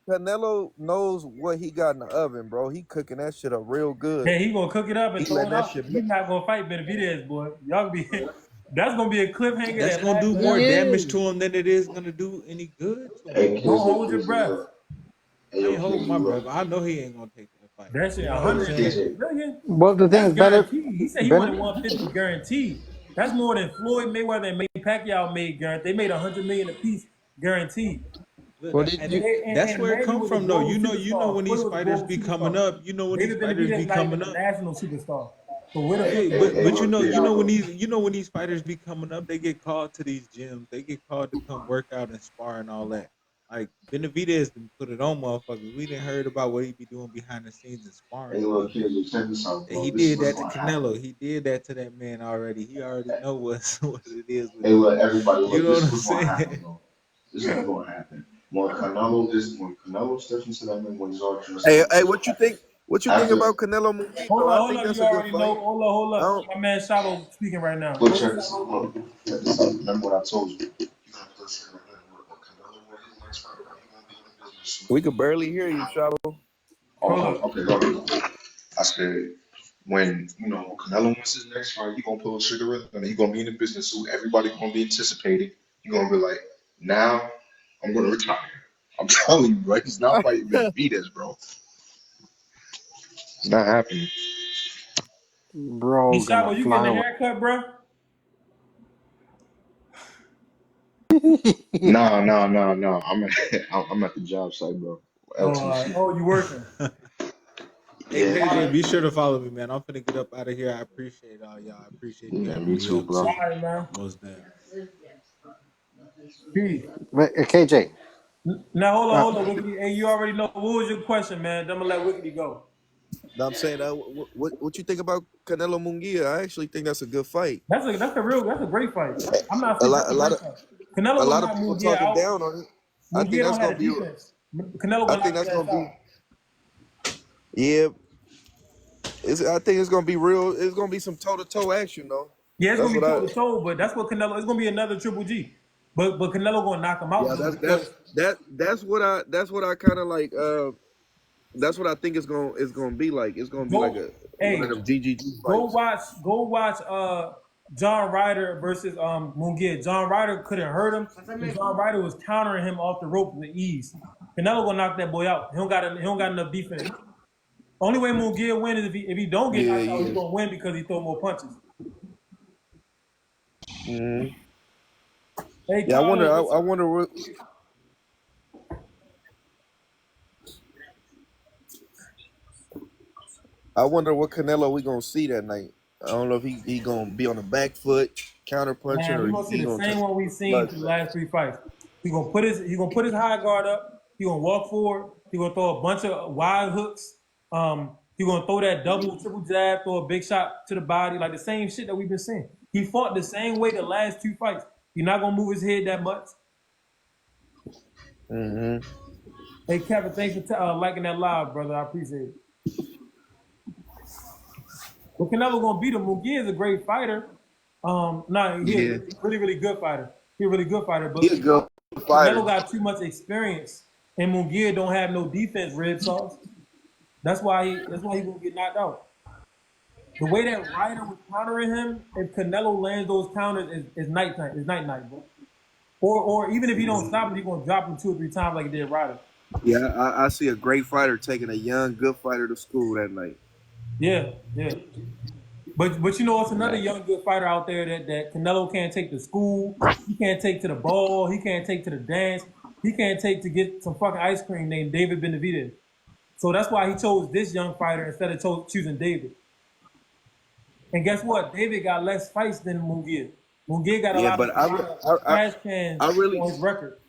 Canelo knows what he got in the oven, bro. He cooking that shit up real good. Yeah, he gonna cook it up He and throw letting it that out. shit. He's not gonna fight Benavidez, boy. Y'all be that's gonna be a cliffhanger That's that gonna lasts do more He forever. damage is. to him than it is gonna do any good to him. Hey, Don't KJ, hold your KJ, breath. look. Hey, I yo, ain't holding KJ, my look. breath. I know he ain't gonna take that fight. That shit, You know what I'm saying? 150 KJ, million. Well, the thing That's is, better. guaranteed. He said he wanted Ben, 150 guaranteed. That's more than Floyd Mayweather and Manny Pacquiao made guaranteed. They made 100 million apiece guaranteed. Look, Well, did and you? that's And where it Manny come was a from though. global You know superstar. when Floyd these was a fighters global be coming superstar. up, you know when these David fighters Benavidez be not even coming a up. national superstar. So where the fuck Hey, they gonna hey, get but look, $150 KJ, look. you know when these fighters be coming up, they get called to these gyms. They get called to come work out and spar and all that. Like Benavidez done put it on motherfuckers. We didn't heard about what he be doing behind the scenes and Hey, sparring a look, little bit. KJ, check this out, And bro. he This is did what's that to gonna happen. Canelo. He did that to that man already. He already know what it is with Hey, him. look, everybody, You look. know This what is I'm what's gonna saying? happen, bro. This is what's gonna happen. when Canelo steps into that ring when he's all dressed Hey, up hey, what you think? What you think after about Canelo Munguia, though? I Hold think up. that's You a good already know. fight. Hold I up. don't. My man Shallow speaking right now. look Go ahead, check this Shallow. look check this out. Remember what I told you. You gotta put shit right there. When Canelo win his next fight, bro, he gonna be in the business suit. We could barely hear you, Shallow. Hold Oh, up. okay, go ahead. I said when when Canelo wins his next fight, he gonna pull a cigarette and he gonna be in the business suit. Everybody gonna be anticipating. He gonna be like, now I'm gonna retire. I'm telling you, bro, he's not fighting Benavidez, bro. It's not happening. Hey, Bro, gonna Shallow, you fly getting a away. haircut, bro? No. I'm at the job site, bro. LTC. Oh, you working? Hey Yeah, All KJ, right. be sure to follow me, man. I'm finna get up out of here. I appreciate all y'all. I appreciate you yeah, having me me too, on bro. All too. right, man. Most definitely. Peace. But KJ, Now uh, hold on, Wickedy. Hey, you already know what was your question, man. I'm gonna let Wickedy go. No, I'm saying, what you think about Canelo Munguia? I actually think that's a good fight. That's a great fight. I'm not A saying lot, that's a a lot great of, fight. a Canelo will lot of knock people Munguia talking out. down on it. I think Munguia that's don't gonna have the be. defense. Canelo I gonna think knock his that's ass gonna out. be. Yeah, I think it's gonna be real. It's gonna be some toe to toe action, though. Yeah, it's That's gonna be what toe I. to toe, but that's what Canelo. It's gonna be another Triple G, but Canelo gonna knock him out Yeah, though that's because that's what I kind of like. That's what I think it's gonna be like. It's gonna be like go. a one of Hey, them GGG go fights. watch. Go watch. John Ryder versus Munguia. John Ryder couldn't hurt him, and John Ryder was countering him off the rope with ease. Canelo gonna knock that boy out. He don't got enough defense. Only way Munguia win is if he don't get Yeah, knocked out, he yeah, gonna win because he throw more punches. hmm Hey yeah. I wonder. Carlos, I, what's I up? wonder what. I wonder what Canelo we gonna see that night. I don't know if he gonna be on the back foot, counter punching, Man, or we gonna see he the gonna turn same one we seen blood. through the last three fights. He gonna put his high guard up. He gonna walk forward. He gonna throw a bunch of wide hooks. He gonna throw that double, triple jab, throw a big shot to the body, like the same shit that we've been seeing. He fought the same way the last two fights. He's not gonna move his head that much. Hmm Hey Kevin, thanks for liking that live, brother. I appreciate it. But Canelo gonna beat him. Munguia is a great fighter. No, he a Yeah, really good fighter. He a really good fighter. he a But good fighter. Canelo got too much experience, and Munguia don't have no defense. Red sauce. That's why he gonna get knocked out. The way that Ryder was countering him, if Canelo lands those counters, is nighttime. It's night, bro. Or even if he don't stop him, he gonna drop him two or three times like he did Ryder. Yeah, I see a great fighter taking a young good fighter to school that night. Yeah. But you know it's another Nah. young good fighter out there that Canelo can't take to school. He can't take to the ball. He can't take to the dance. He can't take to get some fucking ice cream named David Benavidez. So that's why he chose this young fighter instead of choosing David. And guess what? David got less fights than Munguia. Munguia got Yeah, but a lot of trash cans I really, on his record.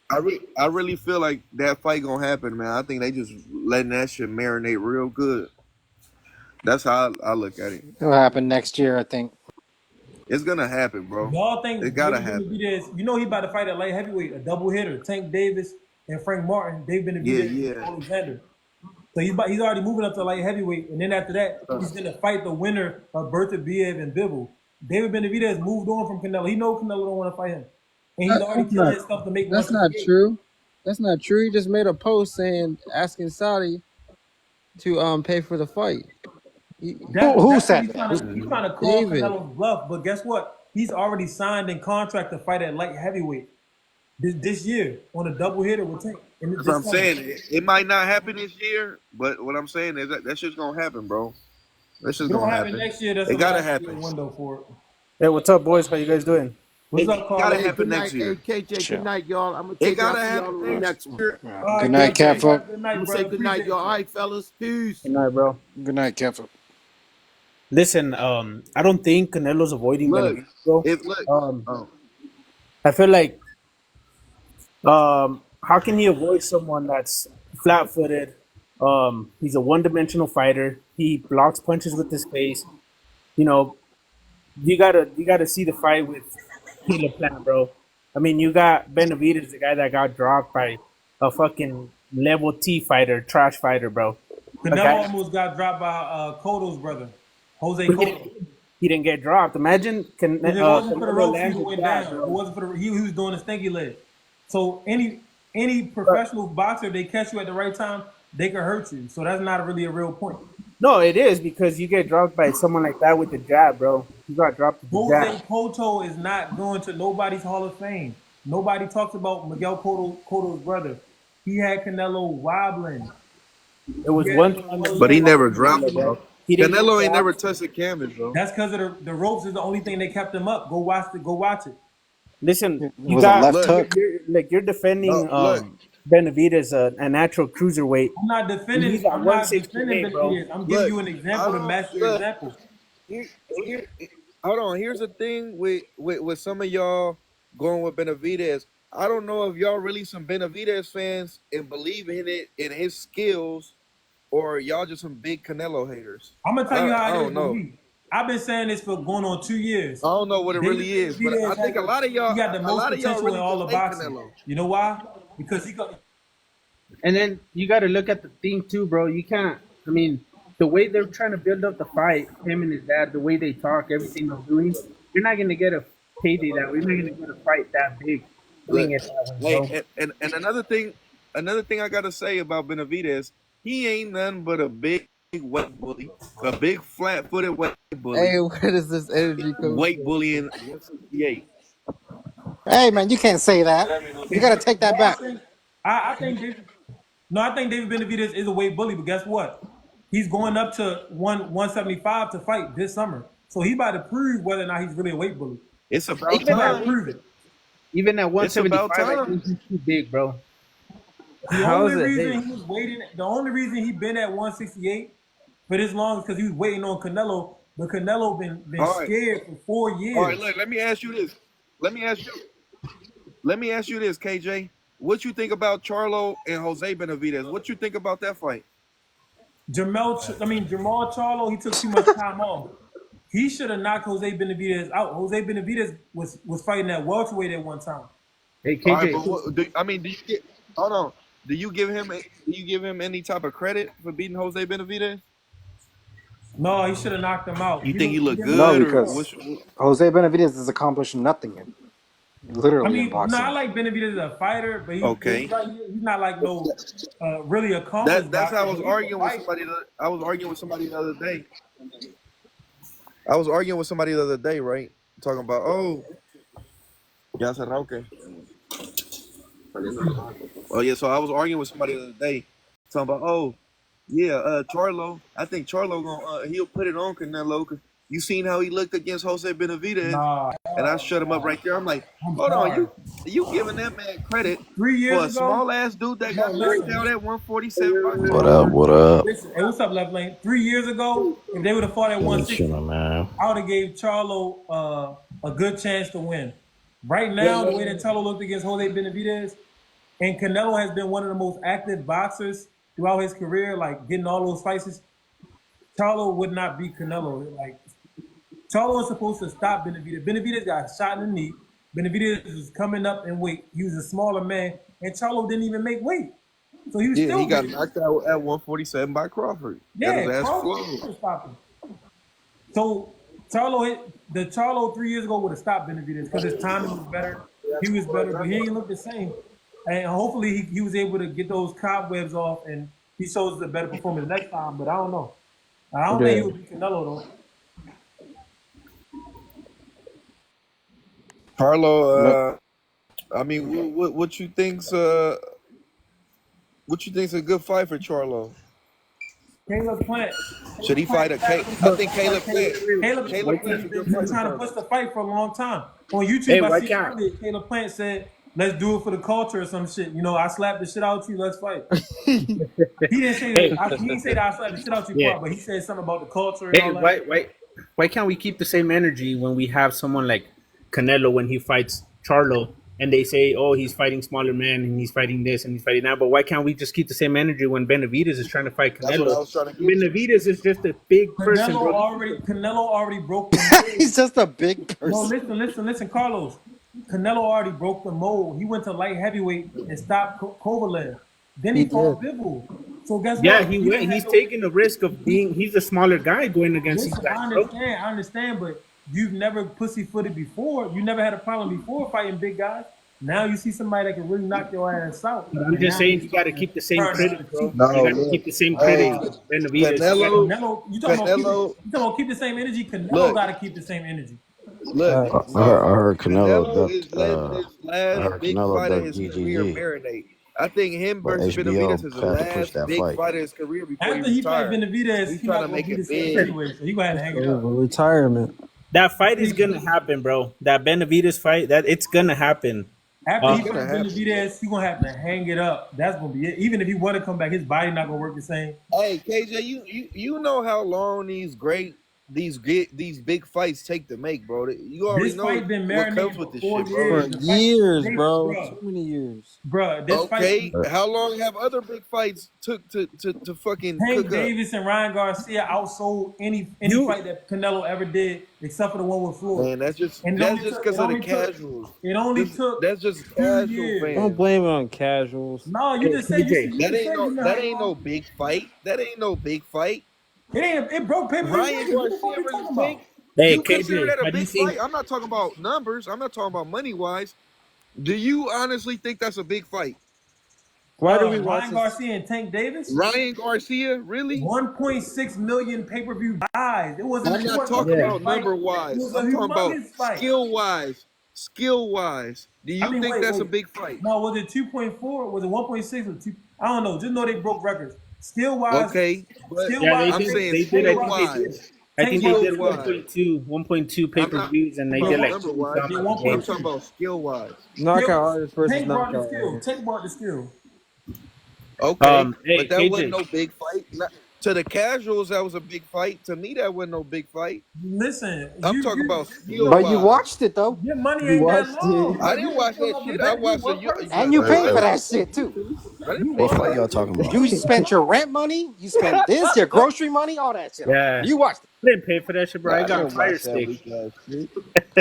I really feel like that fight gonna happen, man. I think they just letting that shit marinate real good. That's how I look at it. it'll happen next year, I think. It's gonna happen, bro. Y'all It think gotta David happen. Benavidez? You know he about to fight at light heavyweight, a double hitter, Tank Davis and Frank Martin. David Yeah, Benavidez and yeah. Alexander. So he's already moving up to light heavyweight, and then after that, he's gonna fight the winner of Berta Biev and Bivol. David Benavidez moved on from Canelo. He knows Canelo don't want to fight him, and he's already That's killing not. his stuff to make That's not 168. true. That's not true. He just made a post saying asking Saudi to pay for the fight. Who That's what said that? he's trying to call David. Canelo's bluff. But guess what? He's already signed in contract to fight at light heavyweight this year on a double hitter with Tank in That's what this I'm summer. saying. It might not happen this year, but what I'm saying is that shit's gonna happen, bro. That If shit's it don't gonna happen happen. next year, that's It the gotta last year happen. window for it. Hey, what's up, boys? How you guys doing? What's It up, gotta Carlos? Hey, happen good next night. Hey, year. KJ, good Chill. night, y'all. I'm gonna It take. I'll gotta see y'all happen on the next next one. year. All Good right, night, KJ. Kefla. Good I'm night, gonna say brother. good night, Appreciate y'all. you. All right, fellas. Peace. Good night, bro. Good night, Kefla. Listen, I don't think Canelo's avoiding Look, Benavidez, bro. if look, Um, oh, I feel like, how can he avoid someone that's flat-footed? He's a one-dimensional fighter. He blocks punches with his face. You know, you gotta see the fight with Caleb Plant, bro. I mean, you got Benavidez, the guy that got dropped by a fucking level T fighter, trash fighter, bro. A Canelo guy almost got dropped by Cotto's brother, Jose he Cotto. didn't get dropped. Imagine If it wasn't for the Canelo ropes, he lands would a went jab, down. If it bro. wasn't for he was doing a stinky leg. So any But professional boxer, they catch you at the right time, they can hurt you. So that's not really a real point. no, it is because you get dropped by someone like that with the jab, bro. You got dropped with the jab. Jose Cotto is not going to nobody's Hall of Fame. Nobody talks about Miguel Cotto's brother. He had Canelo wobbling. It was He had one him in thing the on the Hall of But he film Fame. of never dropped, Canelo, bro. bro. He didn't get Canelo ain't never dropped. touched the canvas, bro. That's because of the ropes is the only thing that kept him up. Go watch it. Go watch it. Listen, It you was a got left Look, hook. you're no, defending look, Benavidez, a natural cruiserweight, I'm not and defending. he's at I'm not defending 168, bro. Benavidez. I'm giving look. you an I example to don't match your look. example. Here, here, hold on. Here's the thing with some of y'all going with Benavidez. I don't know if y'all really some Benavidez fans and believe in it in his skills, or y'all just some big Canelo haters. I'm gonna tell you how I it is don't with know. me. I've been saying this for going on 2 years. I don't know what it David really is, but I Benavidez think he got the most got potential in really all just of hate boxing. Canelo. You know why? Because he got. And then you got to look at the thing too, bro. You can't. I mean, the way they're trying to build up the fight, him and his dad, the way they talk, everything they're doing, you're not gonna get a payday that way. You're not gonna get a fight that big Look, doing it that way, hey, bro. and another thing I gotta say about Benavidez, he ain't nothing but a big weight bully, a big flat-footed weight bully, Hey, where does this energy come weight from? bully in 168. Hey man, you can't say that. You gotta take that back. Boxing, I think David. No, I think David Benavidez is a weight bully, but guess what? He's going up to 175 to fight this summer. So he about to prove whether or not he's really a weight bully. It's about He Even about at to time. prove it. even at It's about 175, I time. think he's too big, bro. The How only is it hate? reason he was waiting, the only reason he been at 168 for this long is because he was waiting on Canelo. But Canelo been All right, scared for 4 years. Look, let me ask you this. Let me ask you. Let me ask you this, KJ. What you think about Charlo and Jose Benavidez? What you think about that fight? Jamal Charlo, he took too much time off. He should have knocked Jose Benavidez out. Jose Benavidez was fighting at welterweight at one time. Hey All right, KJ, but do you get? Hold on. Do you give him any type of credit for beating Jose Benavidez? No, he should have knocked him out. You think he He looked didn't look No, good, good or at all. because Jose Benavidez has accomplished nothing I literally in mean, no, I boxing. like Benavidez as a fighter, but okay? he's not like no really accomplished That's how boxer. I was But he can arguing with fight. somebody. I was arguing with somebody the other day. I was arguing with somebody the other day, right? Talking about, oh, ya cerrado, okay. Oh yeah, so I was arguing with somebody the other day, talking about, oh, yeah, Charlo. I think Charlo gonna he'll put it on Canelo because you seen how he looked against Jose Benavidez, Nah, and I shut him up right there. I'm like, I'm hold on, sorry. you giving that man credit 3 years for a ago, small ass dude that no, got knocked listen, out at 147 by What Canelo? up? What up? listen. Hey, what's up, Left Lane? 3 years ago, if they would have fought at Chilling, 160, chilling, man. I would have gave Charlo a good chance to win. Right now, the way that Charlo looked against Jose Benavidez, and Canelo has been one of the most active boxers throughout his career, like getting all those fights. Charlo would not beat Canelo. Like Charlo was supposed to stop Benavidez. Benavidez got shot in the knee. Benavidez was coming up in weight. He was a smaller man, and Charlo didn't even make weight, so he was Yeah, he still got beating. knocked out at 147 by Crawford. Got his Yeah, ass Crawford flowed. was stopping. So Charlo 3 years ago would have stopped Benavidez because his timing was better. He was better, but he ain't look the same. And hopefully he was able to get those cobwebs off and he shows a better performance next time. But I don't know. I don't think Yeah. he would beat Canelo though. No, Carlo, I mean, what you think's a good fight for Charlo? Caleb Plant. Should Caleb he Plant fight a got K? some I good think fights like Caleb. why Caleb can't Plant's a you good just He's been fight for trying to push Charlo. the fight for a long time. On YouTube, hey I why see can't earlier Caleb Plant said, "Let's do it for the culture" or some shit. You know, I slapped the shit out you. Let's fight. He didn't say hey that. He didn't say that I slapped the shit out you yeah part, but he said something about the culture and hey all that. why can't we keep the same energy when we have someone like Canelo when he fights Charlo and they say, oh, he's fighting smaller men and he's fighting this and he's fighting that, but why can't we just keep the same energy when Benavidez is trying to fight That's what I Canelo? was trying to get to. Benavidez is just a big person, bro. Canelo already broke the mold. he's just a big No, person. listen, Carlos. Canelo already broke the mold. He went to light heavyweight and stopped Kovalev. Then He he did. fought Bivol. So guess Yeah, what? he He went. didn't have He's no. taking the risk of being. He's a smaller guy going against these Listen, guys, bro. I understand, but you've never pussyfooted before. You never had a problem before fighting big guys. Now you see somebody that can really knock your ass out, But I'm and just now you saying, you got to starting to keep the same turn the other credit, bro. cheek. You No, got to look, keep the same credit hey, to Benavidez. Canelo, You talking about Canelo, you talking about keep the same energy. Canelo look, got to keep the same energy. look, Facts. no, I heard Canelo Canelo ducked. is letting his I last heard big Canelo fight of ducked his career GGG, marinate. I think him but versus Benavidez HBO is the had to push last that big fight. fight of his career before he After he fight retires. Benavidez, He's he trying not to gonna make be the it same big. anyway. So he gonna have to hang it Over up. retirement. That fight is gonna happen, bro. That Benavidez fight, that it's gonna happen. After It's he gonna fight happen, bro. Benavidez, he gonna have to hang it up. That's gonna be it. Even if he want to come back, his body not gonna work the same. Hey, KJ, you know how long these big fights take to make, bro. You already This know fight been what comes marinating with for this four shit, bro. For years. The fight, years, they, bro. bruh, Too many years. bruh, this fight. Okay, how long have other big fights took to fucking Tank cook up? Davis and Ryan Garcia outsold any You fight that Canelo ever did, except for the one with Floyd. Man, that's just And that's just because of the casuals. it only took That's just 2 years. casual Don't fans. blame it on casuals. No, you Hey, just said KJ. you just said you know That how ain't no long. big fight. That ain't no big fight. It broke pay per view Ryan records. What the fuck Garcia are you versus talking Tank. about? Hey, You consider KJ, that a how do you big fight? think? I'm not talking about numbers. I'm not talking about money wise. Do you honestly think that's a big fight? Why do we watch Ryan this? Garcia and Tank Davis, Ryan Garcia, really? 1.6 million pay per view buys. I'm It not wasn't a talking Yeah. big about fight. number It wise. was a I'm talking about humongous fight. Skill wise. Do I you mean, think that's a wait. big fight? No, was it 2.4? Was it 1.6 or 2? I don't know. Just know they broke records. Okay, but Skill Yeah, they wise, I'm did. saying They did. skill I think they wise. did. I Tank think they bought the did Skill skill. 1.2 I'm not pay-per-views, and they talking did about like number 20 wise. Yeah, something. Yeah. I'm 1.2. talking about skill wise. Knockout Skill. artist versus Tank brought the knockout skill. artist. Tank brought the skill. Okay, but Hey, that wasn't KJ. no big fight. To the casuals, that was a big fight. To me, that wasn't no big fight. Listen, I'm talking about you skill know, But you wise. watched it though, your money You ain't that watched it. long. I Like didn't you just watch pull that up the shit. I bet. You watched one person. and you paid for I that shit too. didn't You pay What one for fight that y'all person. shit. talking about? You spent your rent money. You spent this, your grocery money, all that shit on it. Yeah. You watched it. I didn't pay for that shit, bro. Nah, I I got didn't Fire watch that Stick. weak ass shit.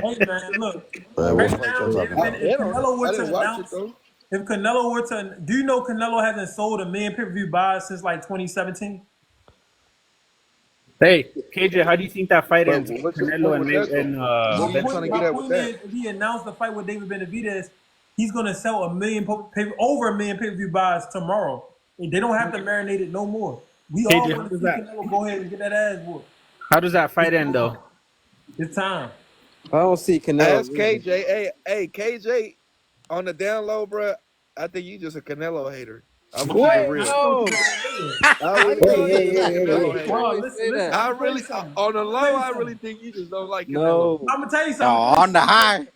Hey man, look. What Right fight y'all now, talking I about? if bet on it. Canelo were I to didn't watch it announce, though. if Canelo were to, do you know Canelo hasn't sold a million pay per view buys since like 2017? Hey, KJ, how do you think that fight But ends? what's your Canelo point and with that though? What are you trying to get My at with point that? is, if he announced the fight with David Benavidez, he's gonna sell over a million pay per view buys tomorrow. And they don't have to marinate it no more. We all KJ, want to see Canelo go ahead and get that ass whooped. how does that fight It's end though? time. It's time. I don't see Canelo Ask losing. KJ. Hey, KJ, on the down low, bro. I think you just a Canelo hater. I'm gonna keep it What? I real. don't think No. you're a hater. I How really you Hey, think gonna you hey, just a hey, say? hey, How Canelo hey. you hater. always Listen, say listen. that? I'm I gonna tell really, you something. on the I'm gonna tell low, you I something. really think you just don't like Canelo. No. I'm gonna tell you No, something. on the high.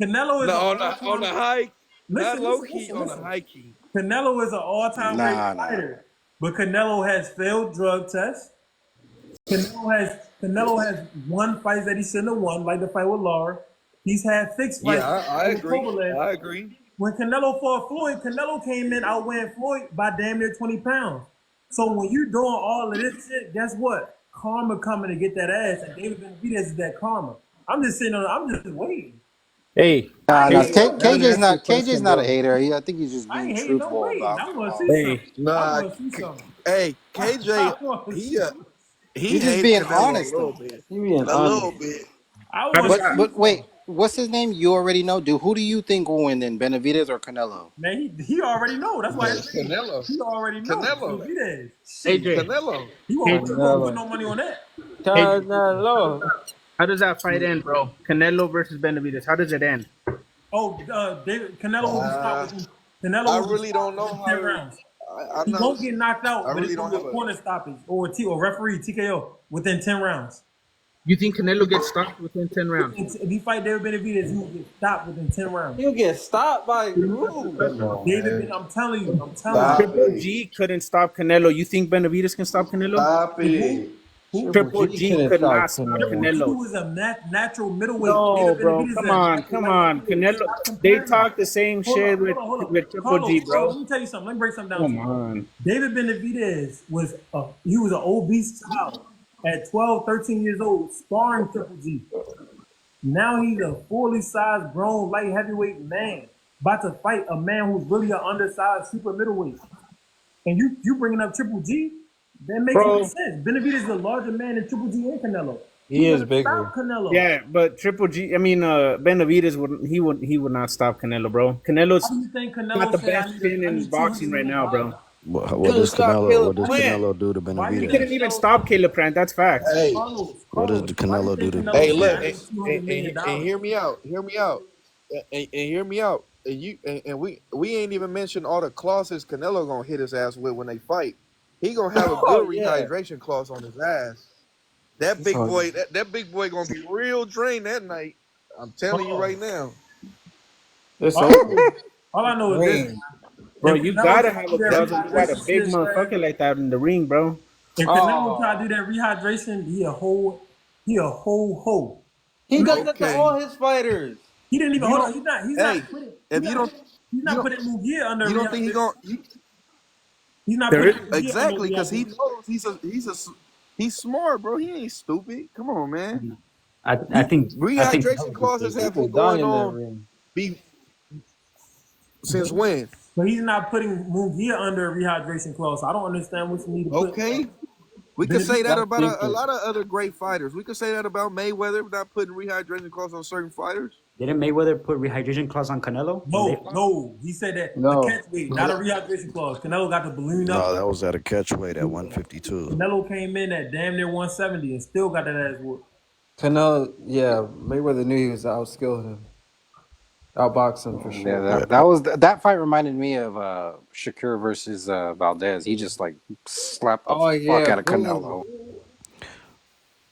Canelo is No, an on the all-time. high, not Listen, low listen, key, listen, on the listen. high key. Canelo is an all-time great Nah. fighter, but Canelo has failed drug tests. Canelo has won fights that he shouldn't have won, like the fight with Lara. He's had fixed Yeah, fights like the I fight with agree. Kovalev. I agree. When Canelo fought Floyd, Canelo came in outweighing Floyd by damn near 20 pounds. So when you're doing all of this shit, guess what? Karma coming to get that ass, and David Benavidez is that karma. I'm just sitting on. I'm just waiting. Hey, I Nah, ain't nah. hating KJ, no I want to KJ's waiting. ask you a not. KJ's question, not a bro. hater. I think he's just I being ain't hating no truthful waiting. about I what's want to going see on. Hey, something. I Nah, want to see something. hey, KJ, I want to he see. he He's just hated being Canelo a honest little though. bit, You being a little honest. bit. I how does want to But that? see but wait, something. what's his name? You already know. Dude, who do you think will win then? Benavidez or Canelo? Man, he already know. That's why his name. Canelo, He already know. Canelo, Benavidez. Shit. AJ, Canelo. He won't AJ, put, he won't put Canelo. no money on that. AJ. Canelo. How does that fight end, bro? Canelo versus Benavidez. How does it end? Oh, David Canelo will be stopped Uh, within. Canelo I will be really don't stopped know within 10 how. rounds. I'm He not. won't get knocked I out, but it's really gonna don't be have a a. corner stoppage or referee TKO within 10 rounds. You think Canelo gets stopped within 10 rounds? If he fight David Benavidez, he will get stopped within 10 rounds. You get stopped by who? Come on, man. I'm telling you, I'm telling you. Stop Triple it. G couldn't stop Canelo. You think Benavidez can stop Canelo? Stop Who? it. Who? Triple Triple G G couldn't could stop not stop Triple Canelo. G Canelo. was a natural middleweight. No, David bro. Benavidez is Come a on, natural come light on. heavyweight. Canelo. Stop They comparing them. talk the same Hold shit up, hold on, hold up. with Triple G, Carlos, bro. let me tell you something. Let me break something down to Come you. on. David Benavidez was he was an obese child at 12, 13 years old, sparring Triple G. Now he's a fully sized, grown, light heavyweight man about to fight a man who's really an undersized super middleweight. And you bringing up Triple G? That makes no Bro, sense. Benavidez is a larger man than Triple G and Canelo. He He's is gonna bigger. stop Canelo. yeah, but Triple G, I mean, Benavidez would not stop Canelo, bro. How Canelo's do you think got Canelo the say best chin I in need boxing 200 right million now, bro. dollars? What Couldn't does stop Canelo? Caleb What does Plant. Canelo do to Why do He you couldn't think Benavidez? even Canelo stop Caleb Plant. That's facts. Hey, What does Carlos, why do you Canelo do think to Canelo hey, say look, I Benavidez? need $200 million and dollars? hear me out. Hear me out. And hear me out. And we ain't even mentioned all the clauses Canelo gonna hit his ass with when they fight. He gonna have a Oh good yeah. rehydration clause on his ass. That big Oh, boy, that big boy gonna be real drained that night. I'm telling you right now. it's All I know over. is, all I know is this. Green. Bro, If you Canelo gotta try to have do a that glove when you got a rehydration big shit, man, motherfucker like that in the ring, bro. if Canelo try to Oh, do that rehydration, he a whole hoe. he He, does that to Okay. all his fighters. he didn't If even you hold on. don't, He's hey, not putting if he's you not don't, putting Mugia under you don't think he rehydration. gonna He's not There is putting Mugia under exactly because he rehydration. knows he's smart, bro. He ain't stupid. Come on, man. He I think Rehydration Canelo could clauses take it. have People been dying going in that on ring. be but, since when? but he's not putting Mugia under a rehydration clause. So I don't understand what you need to put Okay. We could say that Benavidez. That's about a stupid. lot of other great fighters. We could say that about Mayweather not putting rehydration clause on certain fighters. Didn't Mayweather put rehydration clause on Canelo when they fought? No. He said that a No. catch weight, not a rehydration clause. Canelo got the balloon No, up. that was at a catch weight at 152. Canelo came in at damn near 170 and still got that ass whooped. Canelo, yeah, Mayweather knew he was outskilled him, outboxed him for Yeah, sure. Yeah, that fight reminded me of Shakur versus Valdez. He just like slapped the Oh fuck yeah, out of boom. Canelo.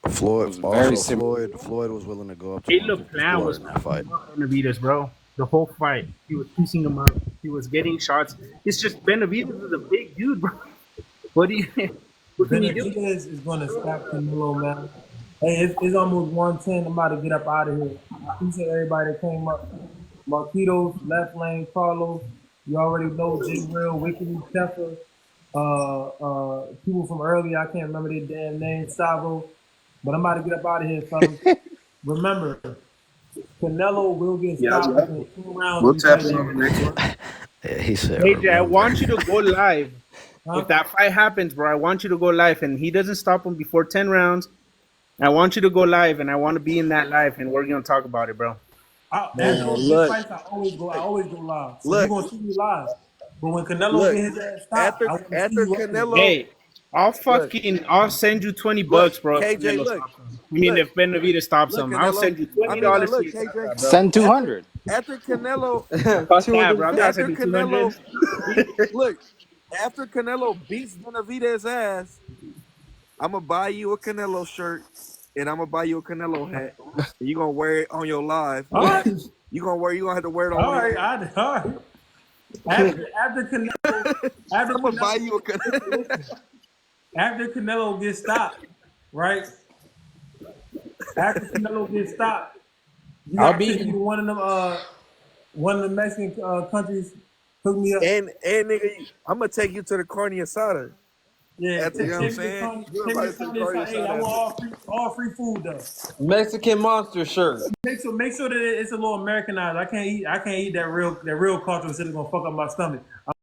It Floyd was very also similar. Floyd was willing to go up to Caleb Plant 154 was in that fight. piecing up Benavidez, bro. The whole fight, he was piecing him up. He was getting shots. It's just Benavidez is a big dude, bro. What do you? What can you do? Benavidez is going to stop Canelo, man. Hey, it's almost 110. I'm about to get up out of here. I appreciate everybody that came up. Marquitos, Left Lane, Carlos. You already know J. Will, Wickedy, Teffa, people from earlier. I can't remember their damn names, Savo. But I'm about to get up out of here, fellas. Remember, Canelo will get Yeah, stopped yeah. within 2 rounds if We'll he tap fights in David on the next one. Yeah, he said, AJ, I remember. want you to go live. Huh? If that fight happens, bro, I want you to go live, and he doesn't stop him before 10 rounds. I want you to go live, and I want to be in that live, and we're gonna talk about it, bro. After Man, those big look, fights, I always go live. So you're Look, gonna see me live. But when Canelo look. get his ass stopped, I want to see After you up there. Canelo, Hey, look, I'll send you 20 look, bucks, bro. If KJ, Canelo look, stops him. I mean, look, if Benavidez stops look, him, I'll Canelo. send you I mean, $20 to look, your cash KJ. app, bro. Send After 200. after Canelo, Fuck that, bro. I'm not 250. after sending Canelo 200. beat, look, after Canelo beats Benavidez's ass, I'm gonna buy you a Canelo shirt, and I'm gonna buy you a Canelo hat. And you gonna wear it on your live. All right, You gonna have to wear it on all one of your. right, all right. After Canelo, after I'm gonna buy Canelo, you a Canelo. listen. After Canelo gets stopped, right? After Canelo gets stopped, you I'll gotta beat take me him. to one of the Mexican countries. Hook me up. And nigga, I'm gonna take you to the carne asada. Yeah, After, you know what I'm saying? You take me to invited to the Connie. carne Hey, I asada want after. all free food though. Mexican monster shirt. Make sure that it's a little Americanized. I can't eat that real culture shit is gonna fuck up my stomach.